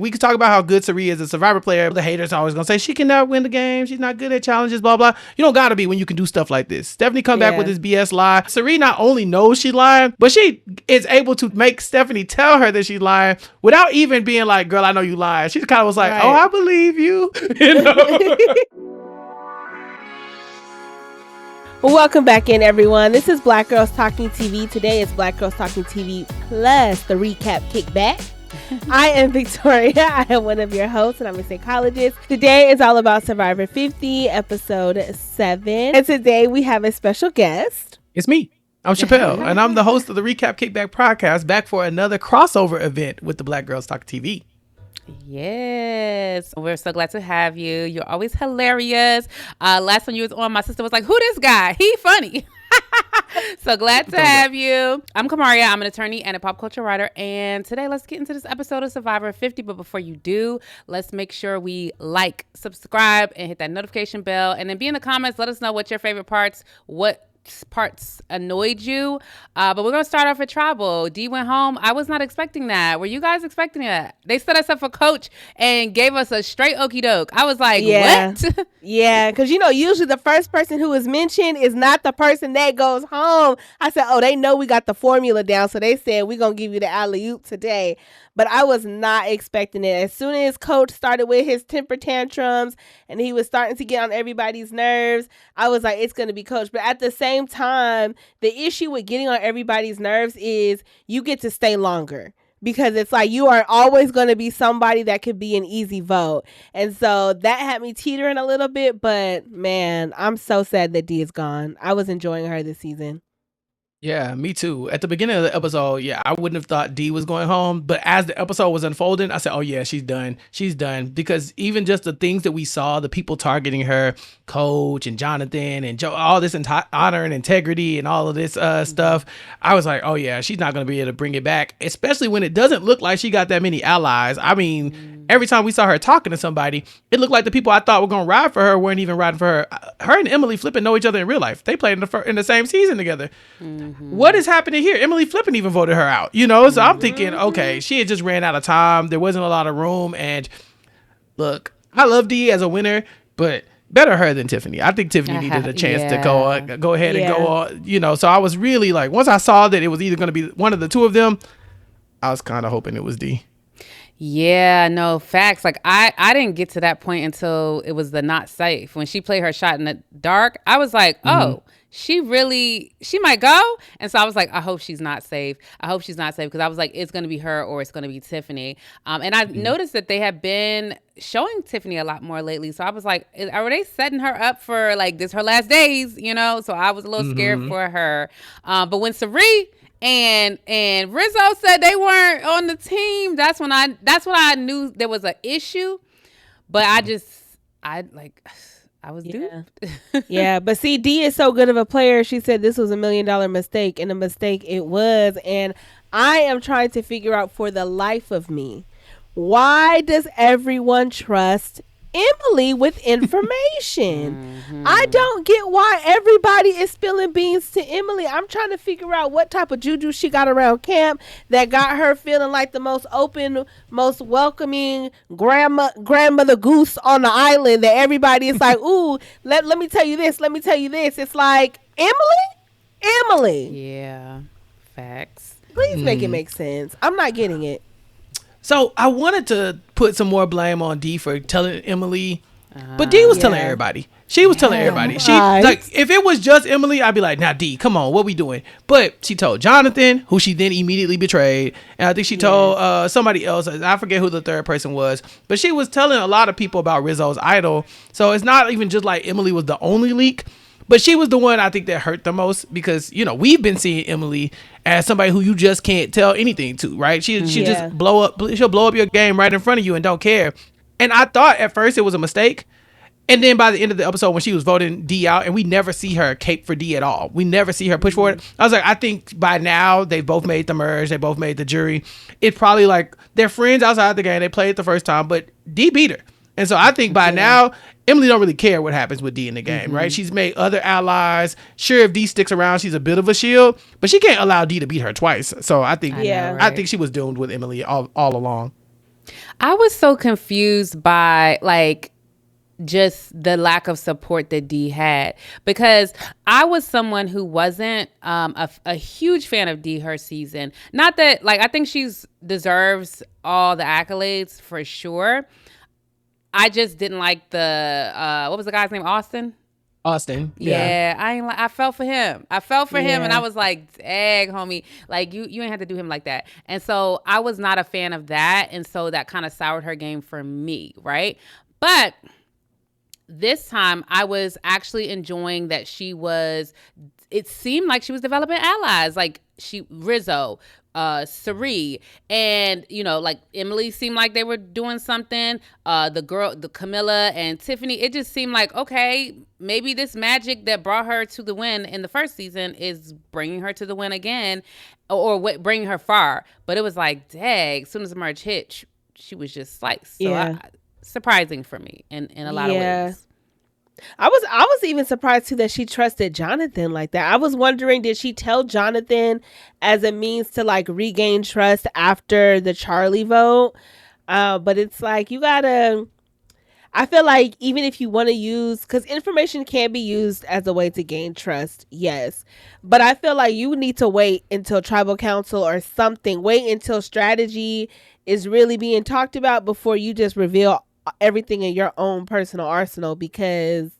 We could talk about how good Serena is a Survivor player. The haters are always going to say she cannot win the game. She's not good at challenges, blah, blah. You don't got to be when you can do stuff like this. Stephanie come back with this BS lie. Serena not only knows she lying, but she is able to make Stephanie tell her that she's lying without even being like, girl, I know you lying. She kind of was like, oh, I believe you. You know? Welcome back in, everyone. This is Black Girls Talking TV. Today is Black Girls Talking TV plus the Recap Kickback. I am Victoria. I am one of your hosts, and I'm a psychologist. Today is all about Survivor 50, episode 7. And today we have a special guest. It's me. I'm Chappell, and I'm the host of the Recap Kickback podcast, back for another crossover event with the Black Girls Talk TV. Yes, we're so glad to have you. You're always hilarious. Last time you was on, my sister was like, who this guy? He funny. So glad to have you. I'm Kamaria. I'm an attorney and a pop culture writer. And today, let's get into this episode of Survivor 50. But before you do, let's make sure we like, subscribe, and hit that notification bell. And then be in the comments. Let us know what your favorite parts, what parts annoyed you. But we're going to start off with Tribal. D went home. I was not expecting that. Were you guys expecting that? They set us up for coach and gave us a straight okie doke. I was like, what? Yeah, because, usually the first person who is mentioned is not the person that goes home. I said, oh, they know we got the formula down. So they said, we're going to give you the alley-oop today. But I was not expecting it. As soon as coach started with his temper tantrums and he was starting to get on everybody's nerves, I was like, it's going to be coach. But at the same time, the issue with getting on everybody's nerves is you get to stay longer. Because it's like you are always going to be somebody that could be an easy vote. And so that had me teetering a little bit. But man, I'm so sad that D is gone. I was enjoying her this season. Yeah, me too. At the beginning of the episode, I wouldn't have thought Dee was going home. But as the episode was unfolding, I said, oh, yeah, she's done. She's done. Because even just the things that we saw, the people targeting her, Coach and Jonathan and Joe, all this honor and integrity and all of this stuff, I was like, oh, yeah, she's not going to be able to bring it back, especially when it doesn't look like she got that many allies. I mean, every time we saw her talking to somebody, it looked like the people I thought were going to ride for her weren't even riding for her. Her and Emily Flippin know each other in real life. They played in the same season together. What is happening here? Emily Flippin even voted her out, So I'm thinking, okay, she had just ran out of time. There wasn't a lot of room. And look, I love Dee as a winner, but better her than Tiffany. I think Tiffany needed a chance to go ahead and go on, So I was really like, once I saw that it was either going to be one of the two of them, I was kind of hoping it was Dee. Yeah, no, facts. Like I didn't get to that point until it was the not safe. When she played her shot in the dark, I was like, oh, she might go. And so I was like, I hope she's not safe. I hope she's not safe, because I was like, it's going to be her or it's going to be Tiffany. And I noticed that they have been showing Tiffany a lot more lately. So I was like, are they setting her up for like this, her last days, So I was a little scared for her. But when Serena and Rizzo said they weren't on the team, that's when I knew there was an issue. But I was duped. Yeah, but see, D is so good of a player. She said this was $1 million mistake, and a mistake it was. And I am trying to figure out for the life of me, why does everyone trust Emily with information? I don't get why everybody is spilling beans to Emily. I'm trying to figure out what type of juju she got around camp that got her feeling like the most open, most welcoming grandmother goose on the island, that everybody is like, ooh, let me tell you this, let me tell you this. It's like, Emily. Yeah, facts. Please make it make sense. I'm not getting it. So I wanted to put some more blame on Dee for telling Emily, but Dee was telling everybody. She was telling everybody. She like, if it was just Emily, I'd be like, now Dee, come on, what we doing? But she told Jonathan, who she then immediately betrayed, and I think she told somebody else. I forget who the third person was, but she was telling a lot of people about Rizzo's idol. So it's not even just like Emily was the only leak. But she was the one I think that hurt the most, because, we've been seeing Emily as somebody who you just can't tell anything to, right? She just she'll blow up your game right in front of you and don't care. And I thought at first it was a mistake. And then by the end of the episode, when she was voting Dee out, and we never see her cape for Dee at all. We never see her push for it. I was like, I think by now they both made the merge. They both made the jury. It's probably like they're friends outside the game. They played the first time, but Dee beat her. And so I think by now, Emily don't really care what happens with Dee in the game, right? She's made other allies. Sure, if Dee sticks around, she's a bit of a shield, but she can't allow Dee to beat her twice. So I think, I think she was doomed with Emily all along. I was so confused by like just the lack of support that D had, because I was someone who wasn't a huge fan of D her season. Not that, like, I think she's deserves all the accolades for sure. I just didn't like the what was the guy's name? Austin. Yeah. I felt for him. And I was like, dang, homie, like you ain't have to do him like that. And so I was not a fan of that, and so that kind of soured her game for me, right? But this time I was actually enjoying that it seemed like she was developing allies, like Rizzo, Sari, and like Emily seemed like they were doing something. The Camilla and Tiffany, it just seemed like, okay, maybe this magic that brought her to the win in the first season is bringing her to the win again, or bringing her far. But it was like, dang, as soon as the merge hit, she was just sliced. So surprising for me in a lot of ways. I was even surprised too that she trusted Jonathan like that. I was wondering, did she tell Jonathan as a means to like regain trust after the Charlie vote? But it's like, I feel like even if you want to use, because information can be used as a way to gain trust, yes. But I feel like you need to wait until tribal council or something. Wait until strategy is really being talked about before you just reveal everything in your own personal arsenal, because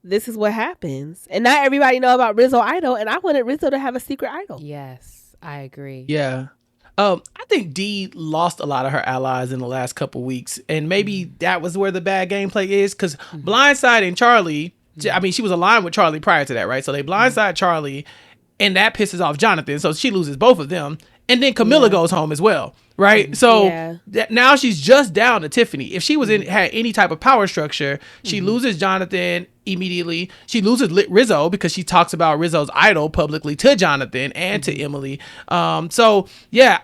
this is what happens. And not everybody know about Rizzo Idol, and I wanted Rizzo to have a secret idol. Yes, I agree. Yeah. I think Dee lost a lot of her allies in the last couple weeks, and maybe that was where the bad gameplay is, because blindside and Charlie, I mean, she was aligned with Charlie prior to that, right? So they blindside Charlie, and that pisses off Jonathan, so she loses both of them. And then Camilla goes home as well, right? So now she's just down to Tiffany. If she had any type of power structure, she loses Jonathan immediately. She loses Rizzo because she talks about Rizzo's idol publicly to Jonathan and to Emily. So yeah,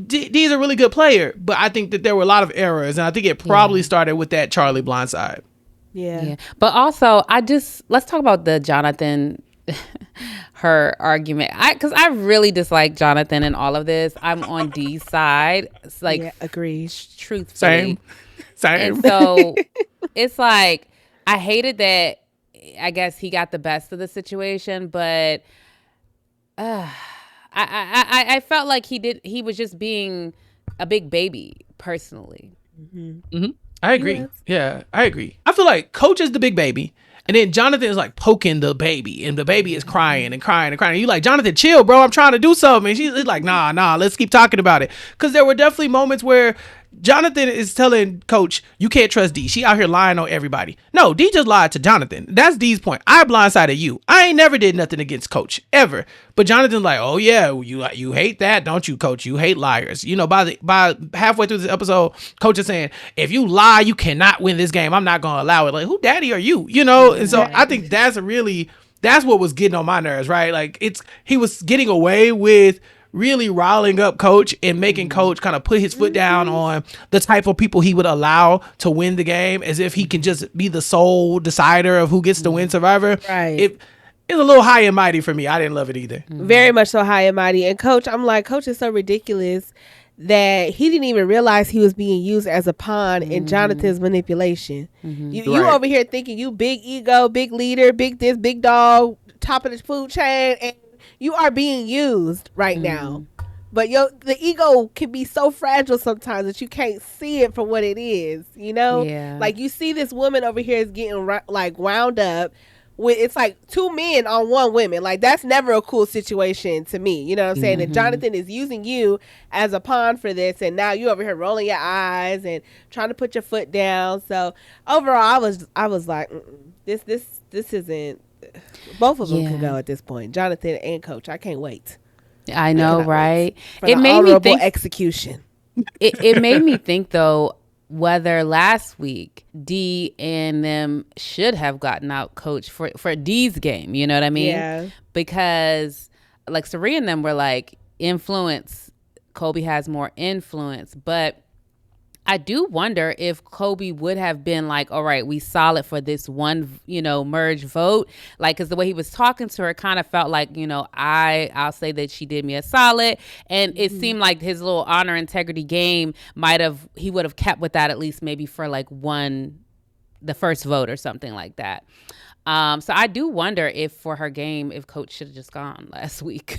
Dee's a really good player, but I think that there were a lot of errors, and I think it probably started with that Charlie blindside. Yeah. But also, let's talk about the Jonathan her argument, because I really dislike Jonathan in all of this. I'm on Dee's side. It's like, agreed. Truthfully. Same. And so it's like, I hated that. I guess he got the best of the situation, but I felt like he was just being a big baby personally. I agree. Yeah, I agree. I feel like Coach is the big baby, and then Jonathan is like poking the baby, and the baby is crying and crying and crying. And you like, Jonathan, chill, bro. I'm trying to do something. And she's like, nah, let's keep talking about it. Because there were definitely moments where Jonathan is telling Coach, you can't trust Dee. She out here lying on everybody. No, Dee just lied to Jonathan. That's Dee's point. I blindsided you. I ain't never did nothing against Coach, ever. But Jonathan's like, oh yeah, you hate that, don't you, Coach? You hate liars. By halfway through this episode, Coach is saying, if you lie, you cannot win this game. I'm not going to allow it. Like, who daddy are you? And so I think that's what was getting on my nerves, right? Like, he was getting away with really riling up Coach and making Coach kind of put his foot down on the type of people he would allow to win the game, as if he can just be the sole decider of who gets to win Survivor. Right. It's a little high and mighty for me. I didn't love it either. Very much so high and mighty. And Coach, I'm like, Coach is so ridiculous that he didn't even realize he was being used as a pawn in Jonathan's manipulation. You over here thinking you big ego, big leader, big this, big dog, top of the food chain, and you are being used right now. But the ego can be so fragile sometimes that you can't see it for what it is, Yeah. Like, you see this woman over here is getting wound up with, it's like two men on one woman. Like, that's never a cool situation to me. You know what I'm saying? And Jonathan is using you as a pawn for this, and now you over here rolling your eyes and trying to put your foot down. So overall, I was like, this isn't. Both of them can go at this point, Jonathan and Coach. I can't wait. I know, right? It made me think execution. It made me think though, whether last week Dee and them should have gotten out Coach for Dee's game. You know what I mean? Yeah. Because like Serena and them were like, influence. Colby has more influence, but I do wonder if Kobe would have been like, all right, we solid for this one, merge vote. Like, because the way he was talking to her kind of felt like, I'll say that she did me a solid. And it seemed like his little honor integrity game he would have kept with that at least maybe for like the first vote or something like that. So I do wonder if for her game, if Coach should have just gone last week.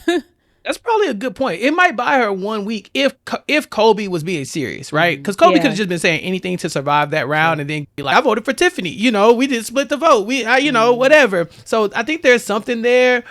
That's probably a good point. It might buy her 1 week if Kobe was being serious, right? Because Kobe could have just been saying anything to survive that round and then be like, I voted for Tiffany. We didn't split the vote. Whatever. So I think there's something there.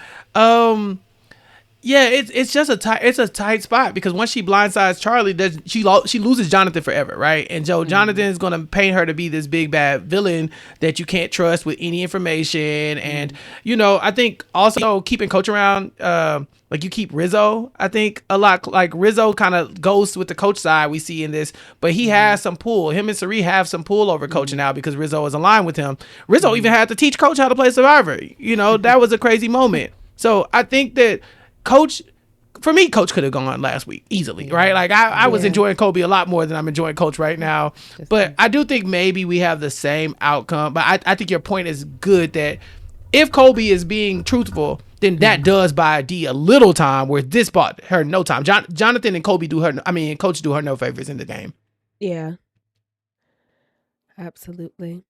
Yeah, it's just a tight spot because once she blindsides Charlie, she loses Jonathan forever, right? And Jonathan is going to paint her to be this big bad villain that you can't trust with any information. And I think also keeping Coach around, like you keep Rizzo, I think a lot. Like Rizzo kind of goes with the Coach side we see in this, but he has some pull. Him and Serena have some pull over Coach now because Rizzo is aligned with him. Rizzo even had to teach Coach how to play Survivor. That was a crazy moment. So I think that Coach could have gone last week easily, right? Like I was enjoying Kobe a lot more than I'm enjoying Coach right now. But I do think maybe we have the same outcome. But I think your point is good that if Kobe is being truthful, then that does buy D a little time, where this bought her no time. Jonathan and Coach do her no favors in the game. Yeah. Absolutely.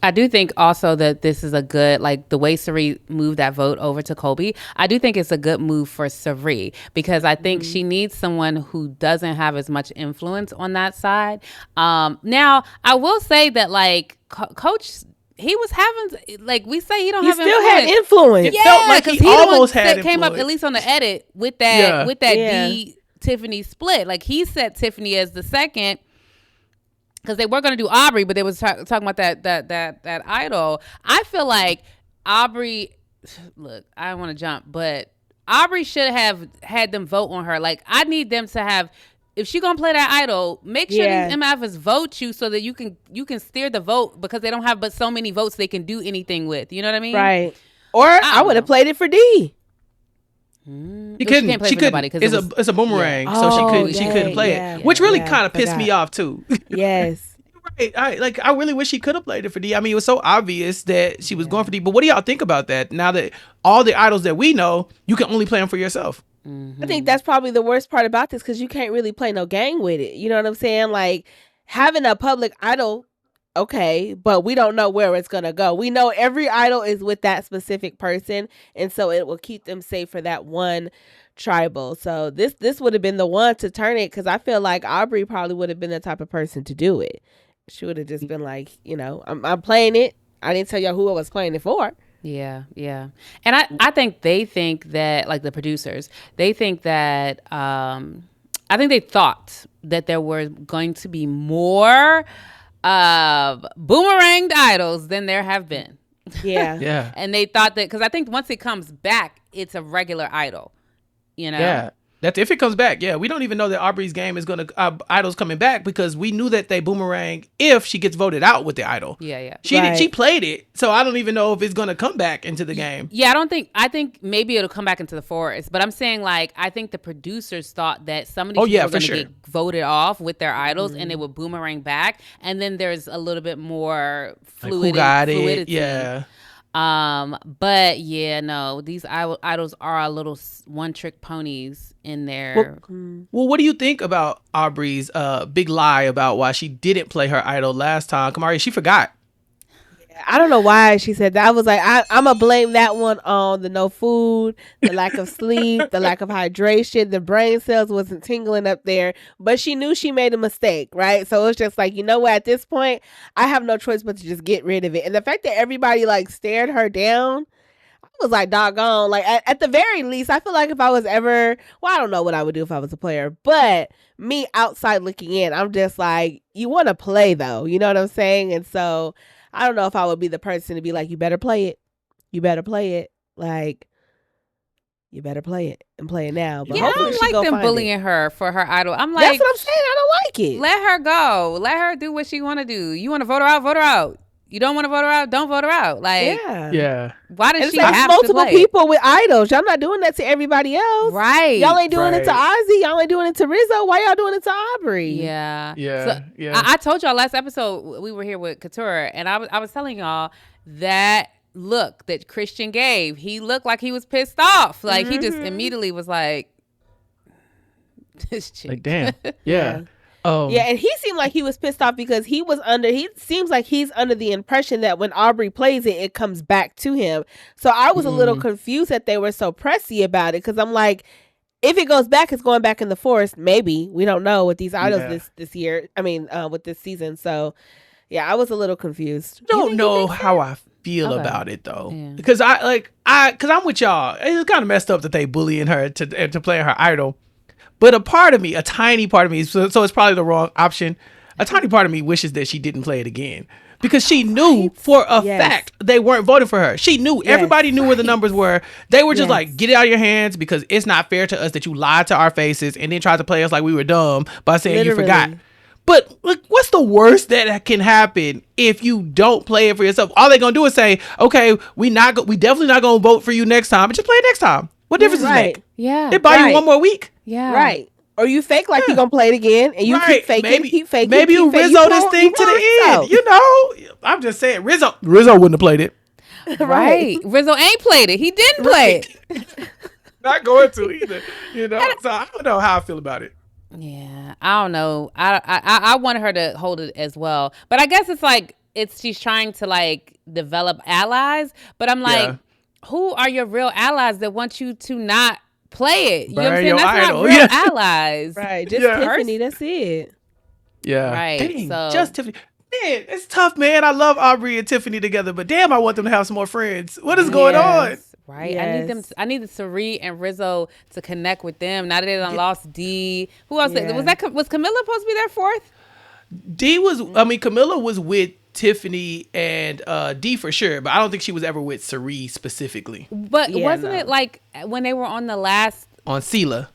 I do think also that this is a good, like the way Sari moved that vote over to Kobe, I do think it's a good move for Sari because I think she needs someone who doesn't have as much influence on that side. Now, I will say that like Coach, he was having, like we say, he don't have influence. He still had influence. It felt like he almost had influence. Came up at least on the edit with that D Tiffany split. Like he set Tiffany as the second. Because they were going to do Aubrey, but they was talking about that idol. I feel like Aubrey, look, I don't want to jump, but Aubrey should have had them vote on her. Like, I need them to have, if she going to play that idol, make sure these MFs vote you so that you can steer the vote because they don't have but so many votes they can do anything with. You know what I mean? Right. Or I would have played it for D. She couldn't. She couldn't. It's a boomerang, so she couldn't play it, which really kind of pissed me off too. Yes. Right. I really wish she could have played it for D. I mean, it was so obvious that she was going for D. But what do y'all think about that? Now that all the idols that we know, you can only play them for yourself. I think that's probably the worst part about this because you can't really play no game with it. You know what I'm saying? Like having a public idol. Okay, but we don't know where it's going to go. We know every idol is with that specific person, and so it will keep them safe for that one tribal. So this would have been the one to turn it because I feel like Aubrey probably would have been the type of person to do it. She would have just been like, I'm playing it. I didn't tell y'all who I was playing it for. Yeah. And I think they think that, like the producers, they think that, I think they thought that there were going to be more boomeranged idols than there have been. Yeah. And they thought that because I think once it comes back, it's a regular idol. Yeah. That's if it comes back. Yeah, we don't even know that Aubrey's game is gonna idol's coming back because we knew that they boomerang if she gets voted out with the idol. Yeah. She played it, so I don't even know if it's gonna come back into the game. Yeah, I think maybe it'll come back into the forest, but I'm saying like I think the producers thought that some of these people were gonna get voted off with their idols and it would boomerang back, and then there's a little bit more fluidity. Yeah. But yeah, no, these idols are a little one-trick ponies in there. Well, what do you think about Aubrey's big lie about why she didn't play her idol last time? Kamari, she forgot. I don't know why she said that. I was like, I'm going to blame that one on the no food, the lack of sleep, the lack of hydration. The brain cells wasn't tingling up there. But she knew she made a mistake, right? So it was just like, you know what? At this point, I have no choice but to just get rid of it. And the fact that everybody like stared her down, I was like, doggone. Like at the very least, I feel like if I was ever, well, I don't know what I would do if I was a player. But me outside looking in, I'm just like, you want to play though. You know what I'm saying? And so I don't know if I would be the person to be like, you better play it. You better play it. Like, you better play it and play it now. But yeah, I don't like them bullying her for her idol. I'm like, that's what I'm saying. I don't like it. Let her go. Let her do what she want to do. You want to vote her out? Vote her out. You don't want to vote her out? Don't vote her out. Like, yeah. Why does she like have multiple to play? people with idols? Y'all not doing that to everybody else, right? Y'all ain't doing it to Ozzy. Y'all ain't doing it to Rizzo. Why y'all doing it to Aubrey? Yeah, yeah, so I told y'all last episode we were here with Couture, and I was telling y'all that look that Christian gave. He looked like he was pissed off. Like he just immediately was like, "This chick." Like, damn. Yeah. Yeah, and he seemed like he was pissed off because he seems like he's under the impression that when Aubrey plays it, it comes back to him. So I was a little confused that they were so pressy about it, because I'm like, if it goes back, it's going back in the forest. Maybe. We don't know with these idols this year. I mean, with this season. So yeah, I was a little confused. Don't know how I feel about it though, because because I'm with y'all. It's kind of messed up that they bullying her to play her idol. But a tiny part of me, so it's probably the wrong option. A tiny part of me wishes that she didn't play it again, because she knew for a fact they weren't voting for her. She knew everybody knew where the numbers were. They were just like, get it out of your hands, because it's not fair to us that you lied to our faces and then tried to play us like we were dumb by saying you forgot. But look, what's the worst that can happen if you don't play it for yourself? All they're gonna do is say, okay, we definitely not gonna vote for you next time, but just play it next time. What difference does it make? Yeah. It buy you one more week. Yeah. Right. Or you fake like you're going to play it again, and you keep faking, keep faking. Maybe you Rizzo this thing to the end. You know? I'm just saying, Rizzo wouldn't have played it. Right. Rizzo ain't played it. He didn't play it. Not going to either. You know? So I don't know how I feel about it. Yeah. I don't know. I wanted her to hold it as well. But I guess it's like, she's trying to like develop allies. But I'm like, who are your real allies that want you to not play it? You know what I'm saying? That's not real allies. Right. Just Tiffany. That's it. Yeah. Right. Dang, so just Tiffany. Man, it's tough, man. I love Aubrey and Tiffany together, but damn, I want them to have some more friends. What is going on? Right. Yes. I need the Serena and Rizzo to connect with them. Now that they done lost D. Who else? Was Camilla supposed to be their fourth? Camilla was with Tiffany and D for sure, but I don't think she was ever with Serena specifically. But wasn't it like when they were on the last on Sela?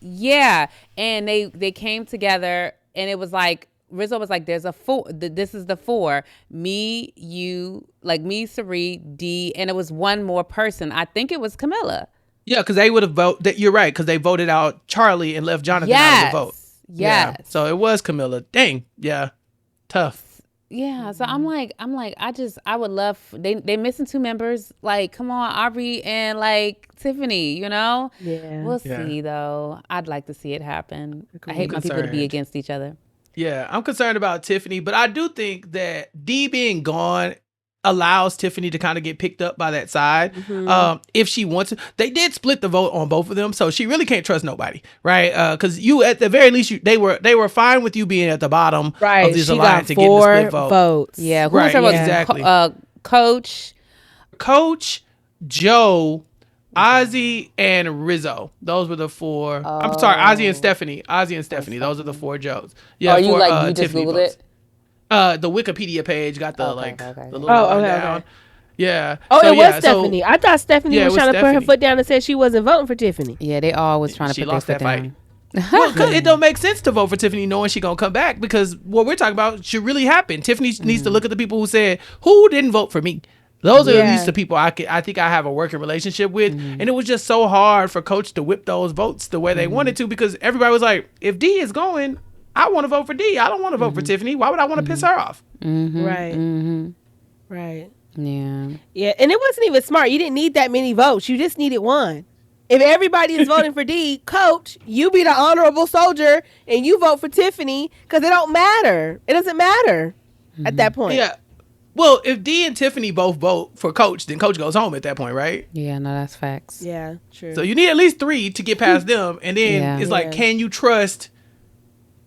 Yeah, and they came together, and it was like Rizzo was like, "There's a four. This is the four. Me, you, like me, Serena, D, and it was one more person. I think it was Camilla. Yeah, because they would have voted. You're right, because they voted out Charlie and left Jonathan out of the vote. Yes. Yeah, so it was Camilla. Dang. Yeah. Tough. Yeah, so I'm like, I would love, they missing two members. Like, come on, Aubrey and like Tiffany, you know? Yeah. We'll see though. I'd like to see it happen. I hate my people to be against each other. Yeah, I'm concerned about Tiffany, but I do think that D being gone allows Tiffany to kind of get picked up by that side. If she wants to. They did split the vote on both of them, so she really can't trust nobody, right? Because you, at the very least, they were fine with you being at the bottom of this alliance and getting the split vote. Votes. Yeah, who was exactly? Coach, Joe, Ozzy, and Rizzo. Those were the four. I'm sorry, Ozzy and Stephanie. Those are the four Joes. Yeah, you just Tiffany Googled votes. it? The Wikipedia page got the the little line down. Okay. Yeah. Oh, so, it was Stephanie. I thought Stephanie was trying to put her foot down and said she wasn't voting for Tiffany. Yeah, they all was trying to put their foot down. Well, cause it don't make sense to vote for Tiffany knowing she gonna come back, because what we're talking about should really happen. Tiffany needs to look at the people who said, who didn't vote for me? Those are at least the people I think I have a working relationship with. And it was just so hard for Coach to whip those votes the way they wanted to, because everybody was like, if D is going, I want to vote for D. I don't want to vote for Tiffany. Why would I want to piss her off? Right. Right. Yeah. Yeah, and it wasn't even smart. You didn't need that many votes. You just needed one. If everybody is voting for D, Coach, you be the honorable soldier and you vote for Tiffany, because it don't matter. It doesn't matter at that point. Yeah. Well, if D and Tiffany both vote for Coach, then Coach goes home at that point, right? Yeah, no, that's facts. Yeah, true. So you need at least 3 to get past them, and then it's like, can you trust?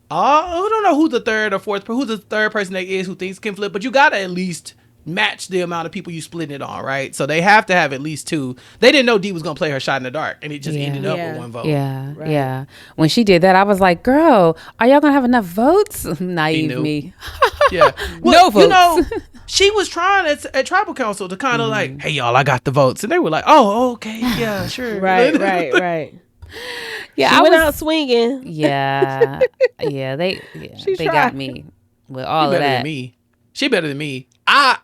I don't know who the third person that is who thinks can flip, but you gotta at least match the amount of people you splitting it on, right? So they have to have at least 2. They didn't know D was gonna play her shot in the dark, and it just ended up with 1 vote. Yeah, right. Yeah. When she did that, I was like, "Girl, are y'all gonna have enough votes?" Naive me. Yeah. Well, you know, she was trying at Tribal Council to kind of like, "Hey, y'all, I got the votes," and they were like, "Oh, okay, yeah, sure." Right. Yeah, I went out swinging. Yeah, they got me with all of that. She better than me. I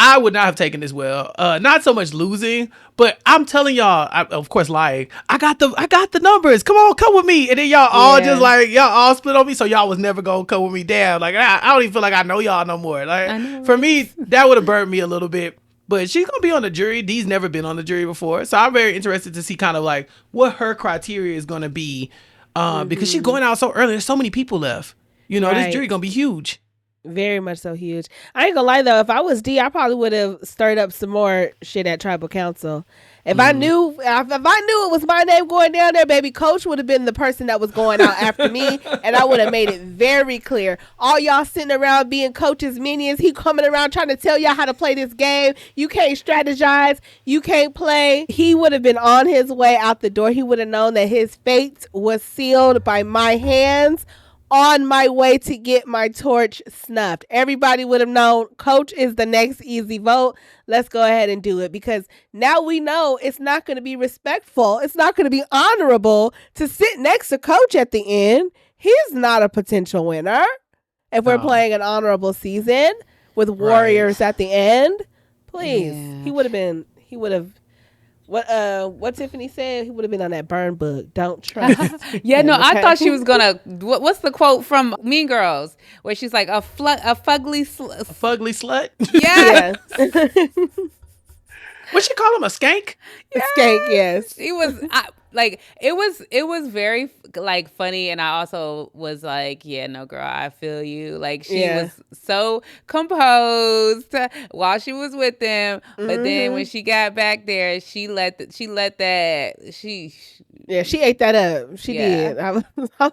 I would not have taken this well. Not so much losing, but I'm telling y'all, of course lying. I got the numbers. Come on, come with me. And then y'all all just like y'all all split on me, so y'all was never gonna come with me. Damn, like I don't even feel like I know y'all no more. Like for me, that would have burnt me a little bit. But she's gonna be on the jury. Dee's never been on the jury before, so I'm very interested to see kind of like what her criteria is gonna be, because she's going out so early. There's so many people left. You know, this jury gonna be huge. Very much so huge. I ain't gonna lie though, if I was D, I probably would have stirred up some more shit at tribal council. If I knew it was my name going down there, baby, Coach would have been the person that was going out after me, and I would have made it very clear. All y'all sitting around being Coach's minions, he coming around trying to tell y'all how to play this game. You can't strategize. You can't play. He would have been on his way out the door. He would have known that his fate was sealed by my hands. On my way to get my torch snuffed. Everybody would have known Coach is the next easy vote. Let's go ahead and do it, because now we know it's not going to be respectful. It's not going to be honorable to sit next to Coach at the end. He's not a potential winner if we're playing an honorable season with warriors at the end. Please. Yeah. He would have what Tiffany said, he would have been on that burn book. Don't trust. I thought she was gonna. What's the quote from Mean Girls where she's like a fugly slut? Yeah. What she call him? A skank? Yes. A skank. Yes. He was. It was very like funny, and I also was like, yeah, no, girl, I feel you. Like she was so composed while she was with them, but then when she got back there, she ate that up. She did. I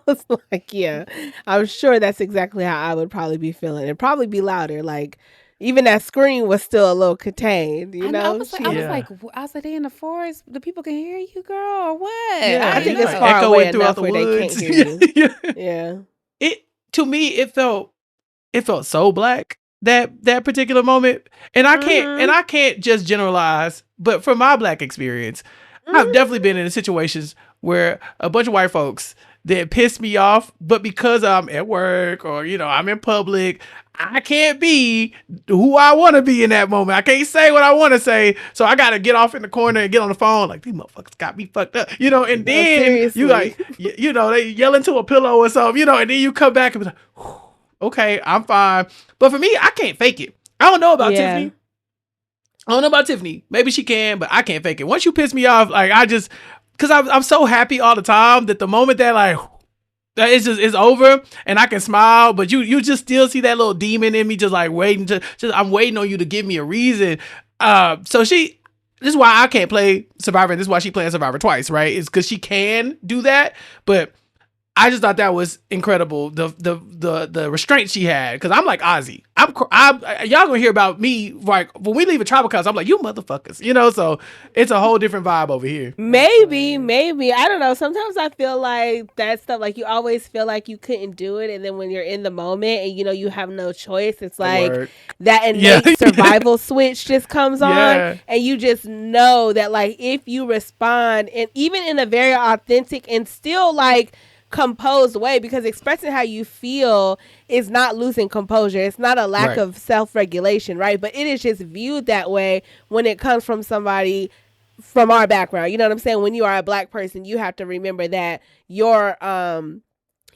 was like, yeah, I'm sure that's exactly how I would probably be feeling. It'd probably be louder, like. Even that scream was still a little contained, you know? I was like, they in the forest. The people can hear you, girl, or what? Yeah, I think it's far away enough where they can't hear you. Yeah. To me, it felt so black that particular moment, and I can't just generalize. But from my black experience, I've definitely been in situations where a bunch of white folks that pissed me off, but because I'm at work or I'm in public, I can't be who I want to be in that moment. I can't say what I want to say. So I got to get off in the corner and get on the phone like, these motherfuckers got me fucked up, and then you like, they yell into a pillow or something, and then you come back and be like, okay, I'm fine. But for me, I can't fake it. I don't know about Tiffany. I don't know about Tiffany. Maybe she can, but I can't fake it. Once you piss me off, like because I'm so happy all the time that the moment that like, it's over and I can smile, but you just still see that little demon in me just like waiting I'm waiting on you to give me a reason. So this is why I can't play Survivor, and this is why she playing Survivor twice, right? It's because she can do that, but I just thought that was incredible. The restraint she had, because I'm like Ozzy. Y'all gonna hear about me like when we leave a tribal council. I'm like, you motherfuckers, So it's a whole different vibe over here. Maybe I don't know. Sometimes I feel like that stuff. Like you always feel like you couldn't do it, and then when you're in the moment and you have no choice, it's like that innate survival switch just comes on, and you just know that like if you respond, and even in a very authentic and still like composed way, because expressing how you feel is not losing composure. It's not a lack of self-regulation, right? But it is just viewed that way when it comes from somebody from our background. You know what I'm saying? When you are a black person, you have to remember that your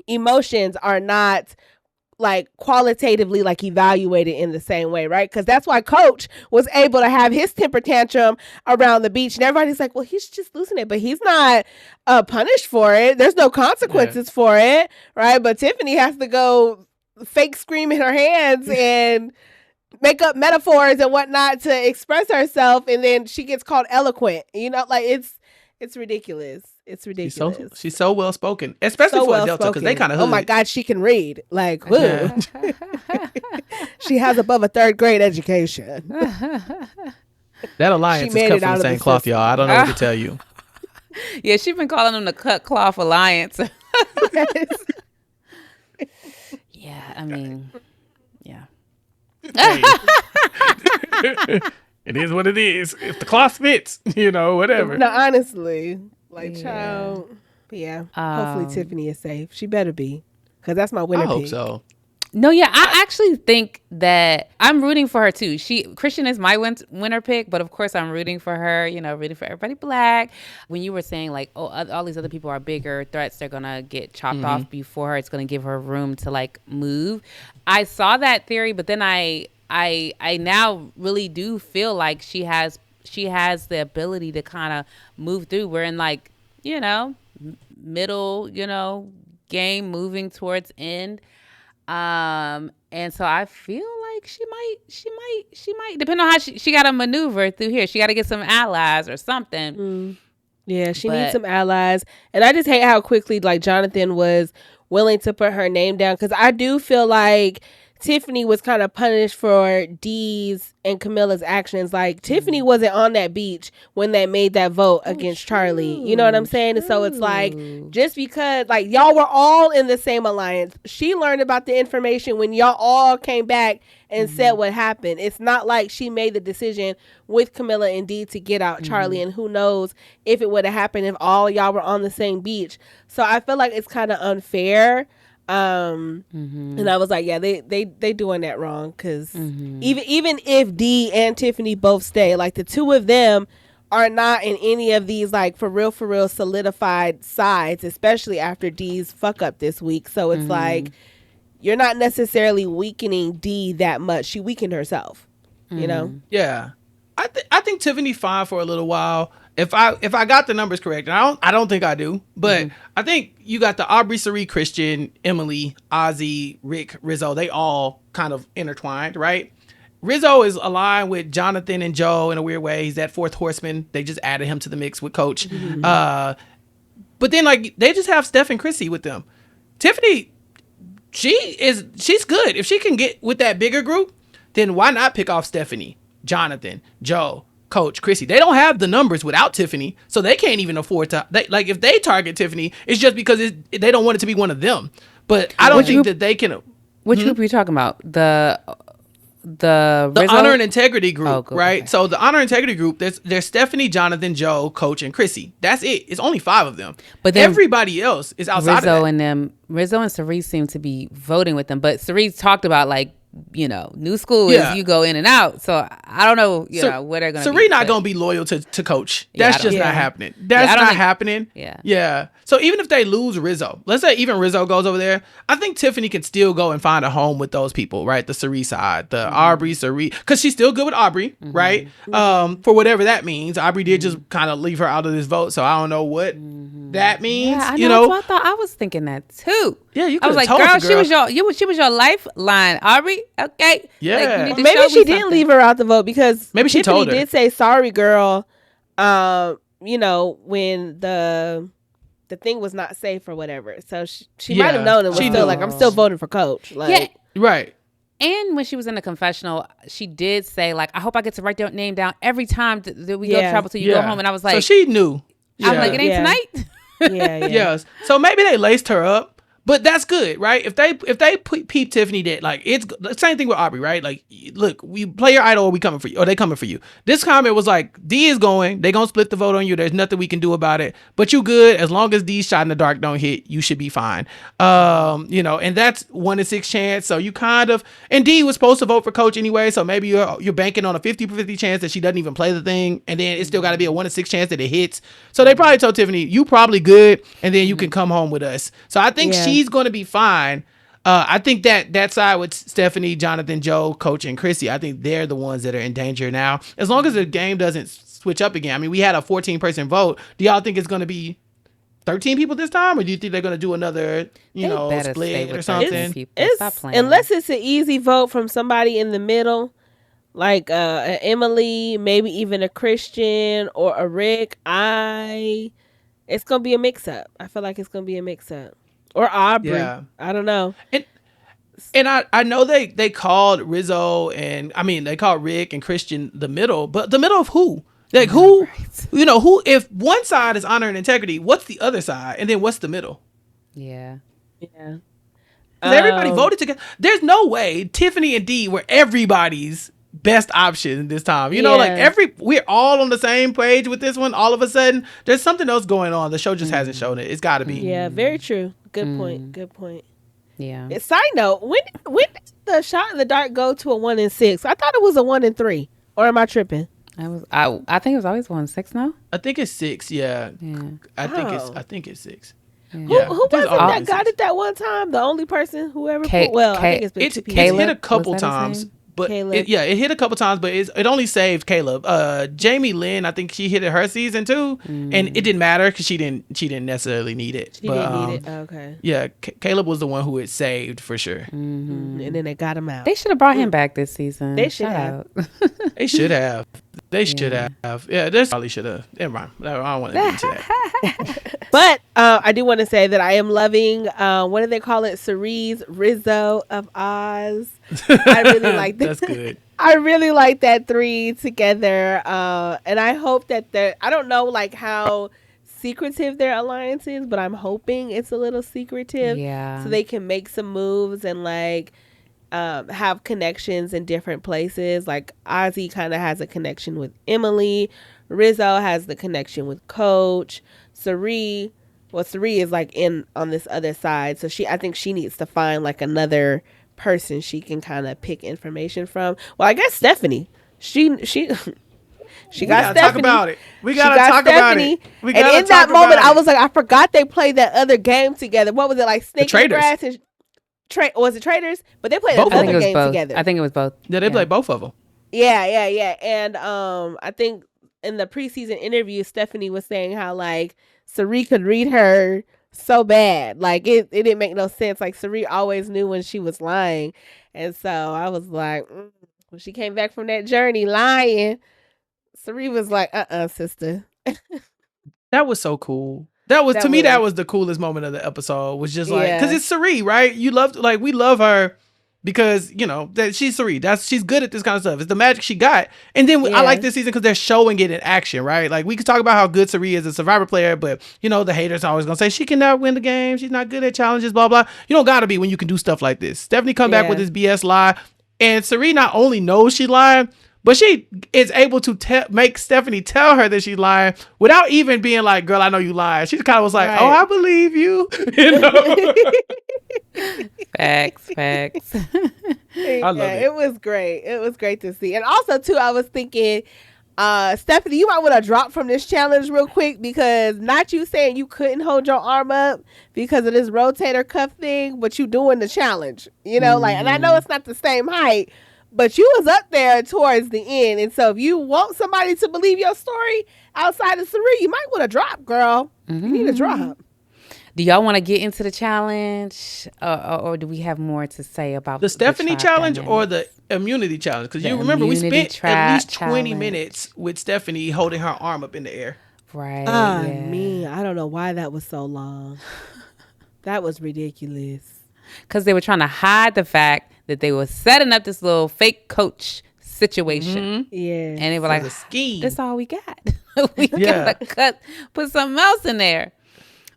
emotions are not like qualitatively like evaluated in the same way, right? Because that's why Coach was able to have his temper tantrum around the beach, and everybody's like, well, he's just losing it, but he's not punished for it. There's no consequences for it, right? But Tiffany has to go fake scream in her hands and make up metaphors and whatnot to express herself, and then she gets called eloquent. Like it's ridiculous. It's ridiculous. She's so well spoken, especially for a Delta, because they kind of hood. Oh my God, she can read. Like, woo. She has above a 3rd grade education. That alliance is cut from the same cloth, y'all. I don't know what to tell you. Yeah, she's been calling them the Cut Cloth Alliance. Yeah, I mean, yeah. It is what it is. If the cloth fits, whatever. No, honestly. Like, child. But yeah. Hopefully Tiffany is safe. She better be. Because that's my winner pick. I hope so. No, yeah, I actually think that I'm rooting for her too. Christian is my winner pick, but of course I'm rooting for her. You know, rooting for everybody black. When you were saying like, oh, all these other people are bigger threats, they're gonna get chopped off before her. It's gonna give her room to like move. I saw that theory, but then I now really do feel like she has the ability to kind of move through. We're in like, you know, middle, you know, game moving towards end. And so I feel like she might depend on how she got to maneuver through here. She got to get some allies or something. Yeah, she needs some allies. And I just hate how quickly like Jonathan was willing to put her name down, because I do feel like Tiffany was kind of punished for Dee's and Camilla's actions. Like Tiffany wasn't on that beach when they made that vote against Charlie. You know what I'm saying? And so it's like, just because like y'all were all in the same alliance, she learned about the information when y'all all came back and said what happened. It's not like she made the decision with Camilla and Dee to get out Charlie, and who knows if it would have happened if all y'all were on the same beach. So I feel like it's kind of unfair. And I was like, yeah, they doing that wrong, because even if Dee and Tiffany both stay, like the two of them are not in any of these like for real solidified sides, especially after Dee's fuck up this week. So it's like you're not necessarily weakening Dee that much. She weakened herself, you know. Yeah, I think Tiffany fine for a little while. If I got the numbers correct, and I don't think I do, but I think you got the Aubrey, Serena, Christian, Emily, Ozzy, Rick, Rizzo. They all kind of intertwined, right? Rizzo is aligned with Jonathan and Joe in a weird way. He's that fourth horseman. They just added him to the mix with Coach. But then like they just have Steph and Chrissy with them. Tiffany, she's good. If she can get with that bigger group, then why not pick off Stephanie, Jonathan, Joe, Coach, Chrissy? They don't have the numbers without Tiffany, so they can't even afford to. Like if they target Tiffany, it's just because they don't want it to be one of them. But I don't think that they can. Which group are you talking about? The honor and integrity group, right? Okay. So the honor and integrity group, there's Stephanie, Jonathan, Joe, Coach, and Chrissy. That's it. It's only 5 of them. But then everybody else is outside of that. Rizzo and Cerise seem to be voting with them. But Cerise talked about like, you know, new school is you go in and out. So I don't know, you know, what they're going to be. Serena not going to be loyal to Coach. That's just not happening. That's not happening. Yeah. Yeah. So even if they lose Rizzo, let's say even Rizzo goes over there, I think Tiffany can still go and find a home with those people, right? The Cerise side, the Aubrey, Cerise, because she's still good with Aubrey, right? For whatever that means. Aubrey did just kind of leave her out of this vote, so I don't know what that means. Yeah, you know, I was thinking that too. Yeah, you. I was like, girl, she was your lifeline, Aubrey. Okay. Yeah. Like, maybe she didn't leave her out the vote, because maybe she Tiffany told her. did say sorry, girl. You know, when the thing was not safe or whatever. So she might have known, and was still like, I'm still voting for Coach. Like, right. And when she was in the confessional, she did say like, I hope I get to write your name down every time that we go travel till you go home. And I was like, so she knew. I'm like, it ain't tonight. Yeah. Yes. So maybe they laced her up. But that's good, right? If they peep Tiffany dead, like it's the same thing with Aubrey, right? Like, look, we play your idol, or we coming for you, or they coming for you. This comment was like, D is going, they gonna split the vote on you. There's nothing we can do about it. But you good as long as D's shot in the dark don't hit, you should be fine. You know, and that's 1 in 6 chance. So you kind of, and D was supposed to vote for Coach anyway. So maybe you're banking on a 50-50 chance that she doesn't even play the thing, and then it's still got to be a 1 in 6 chance that it hits. So they probably told Tiffany, you probably good, and then you can come home with us. So I think she's going to be fine. I think that side with Stephanie, Jonathan, Joe, Coach, and Chrissy, I think they're the ones that are in danger now. As long as the game doesn't switch up again. I mean, we had a 14-person vote. Do y'all think it's going to be 13 people this time, or do you think they're going to do another, split or something? Unless it's an easy vote from somebody in the middle, like Emily, maybe even a Christian or a Rick. It's going to be a mix-up. I feel like it's going to be a mix-up. Or Aubrey. Yeah. I don't know. And I know they called Rizzo and they called Rick and Christian the middle, but the middle of who? Like who? Right. You know, who? If one side is honor and integrity, what's the other side? And then what's the middle? Yeah. Yeah. Because everybody voted together. There's no way Tiffany and Dee were everybody's best option this time. You know, like we're all on the same page with this one. All of a sudden, there's something else going on. The show just hasn't shown it. It's got to be. Yeah, very true. Good point. Good point. Yeah. Side note, when did the shot in the dark go to a 1 in 6? I thought it was a 1 in 3. Or am I tripping? I think it was always 1-6 now. I think it's 6. Yeah. I think it's 6. Yeah. Who was it that six. got it that one time? The only person, whoever. I think it's been two people. It's hit a couple times. But it hit a couple times, but it only saved Caleb. Jamie Lynn, I think she hit it her season too, and it didn't matter because she didn't necessarily need it. She didn't need it. Okay. Yeah, Caleb was the one who it saved for sure. Mm-hmm. And then they got him out. They should have brought him back this season. They should have. They should have. They should have. Yeah, they probably should have. Never mind. I don't want to get into that. But I do want to say that I am loving, what do they call it? Cerise Rizzo of Oz. I really like that. That's good. I really like that 3 together. And I hope that I don't know like how secretive their alliance is, but I'm hoping it's a little secretive. Yeah. So they can make some moves and like have connections in different places. Like Ozzy kind of has a connection with Emily. Rizzo has the connection with Coach. Sari is like in on this other side. So I think she needs to find like another person she can kind of pick information from. Well, I guess Stephanie. She got Stephanie. Talk about it. We gotta talk about it. And in that moment, I was like, I forgot they played that other game together. What was it like? Snake and Grass and was it Traders? But they played another game together. I think it was both. Yeah, they played both of them. Yeah. And I think in the preseason interview, Stephanie was saying how like Sari could read her so bad. Like it didn't make no sense. Like Sari always knew when she was lying. And so I was like, when she came back from that journey lying, Sari was like, sister. That was so cool. That was the coolest moment of the episode. Was just like, because it's Sari, right? We love her because you know that she's Sari. She's good at this kind of stuff. It's the magic she got. And then I like this season because they're showing it in action, right? Like we could talk about how good Sari is as a Survivor player, but you know the haters are always gonna say she cannot win the game. She's not good at challenges. Blah blah. You don't gotta be when you can do stuff like this. Stephanie come back with this BS lie, and Sari not only knows she lied, but she is able to make Stephanie tell her that she's lying without even being like, girl, I know you lied. She kind of was like, oh, I believe you. You know? Facts. I love it. It was great. It was great to see. And also, too, I was thinking, Stephanie, you might want to drop from this challenge real quick because not you saying you couldn't hold your arm up because of this rotator cuff thing, but you doing the challenge. You know, like, and I know it's not the same height, but you was up there towards the end. And so if you want somebody to believe your story outside of Serena, you might want to drop, girl. You need to drop. Do y'all want to get into the challenge or do we have more to say about the Stephanie challenge or the immunity challenge? Because you remember we spent at least 20 minutes with Stephanie holding her arm up in the air. Right. Man, I don't know why that was so long. That was ridiculous. Because they were trying to hide the fact that they were setting up this little fake coach situation. Yeah. And they were like, a scheme. That's all we got. We gotta put something else in there.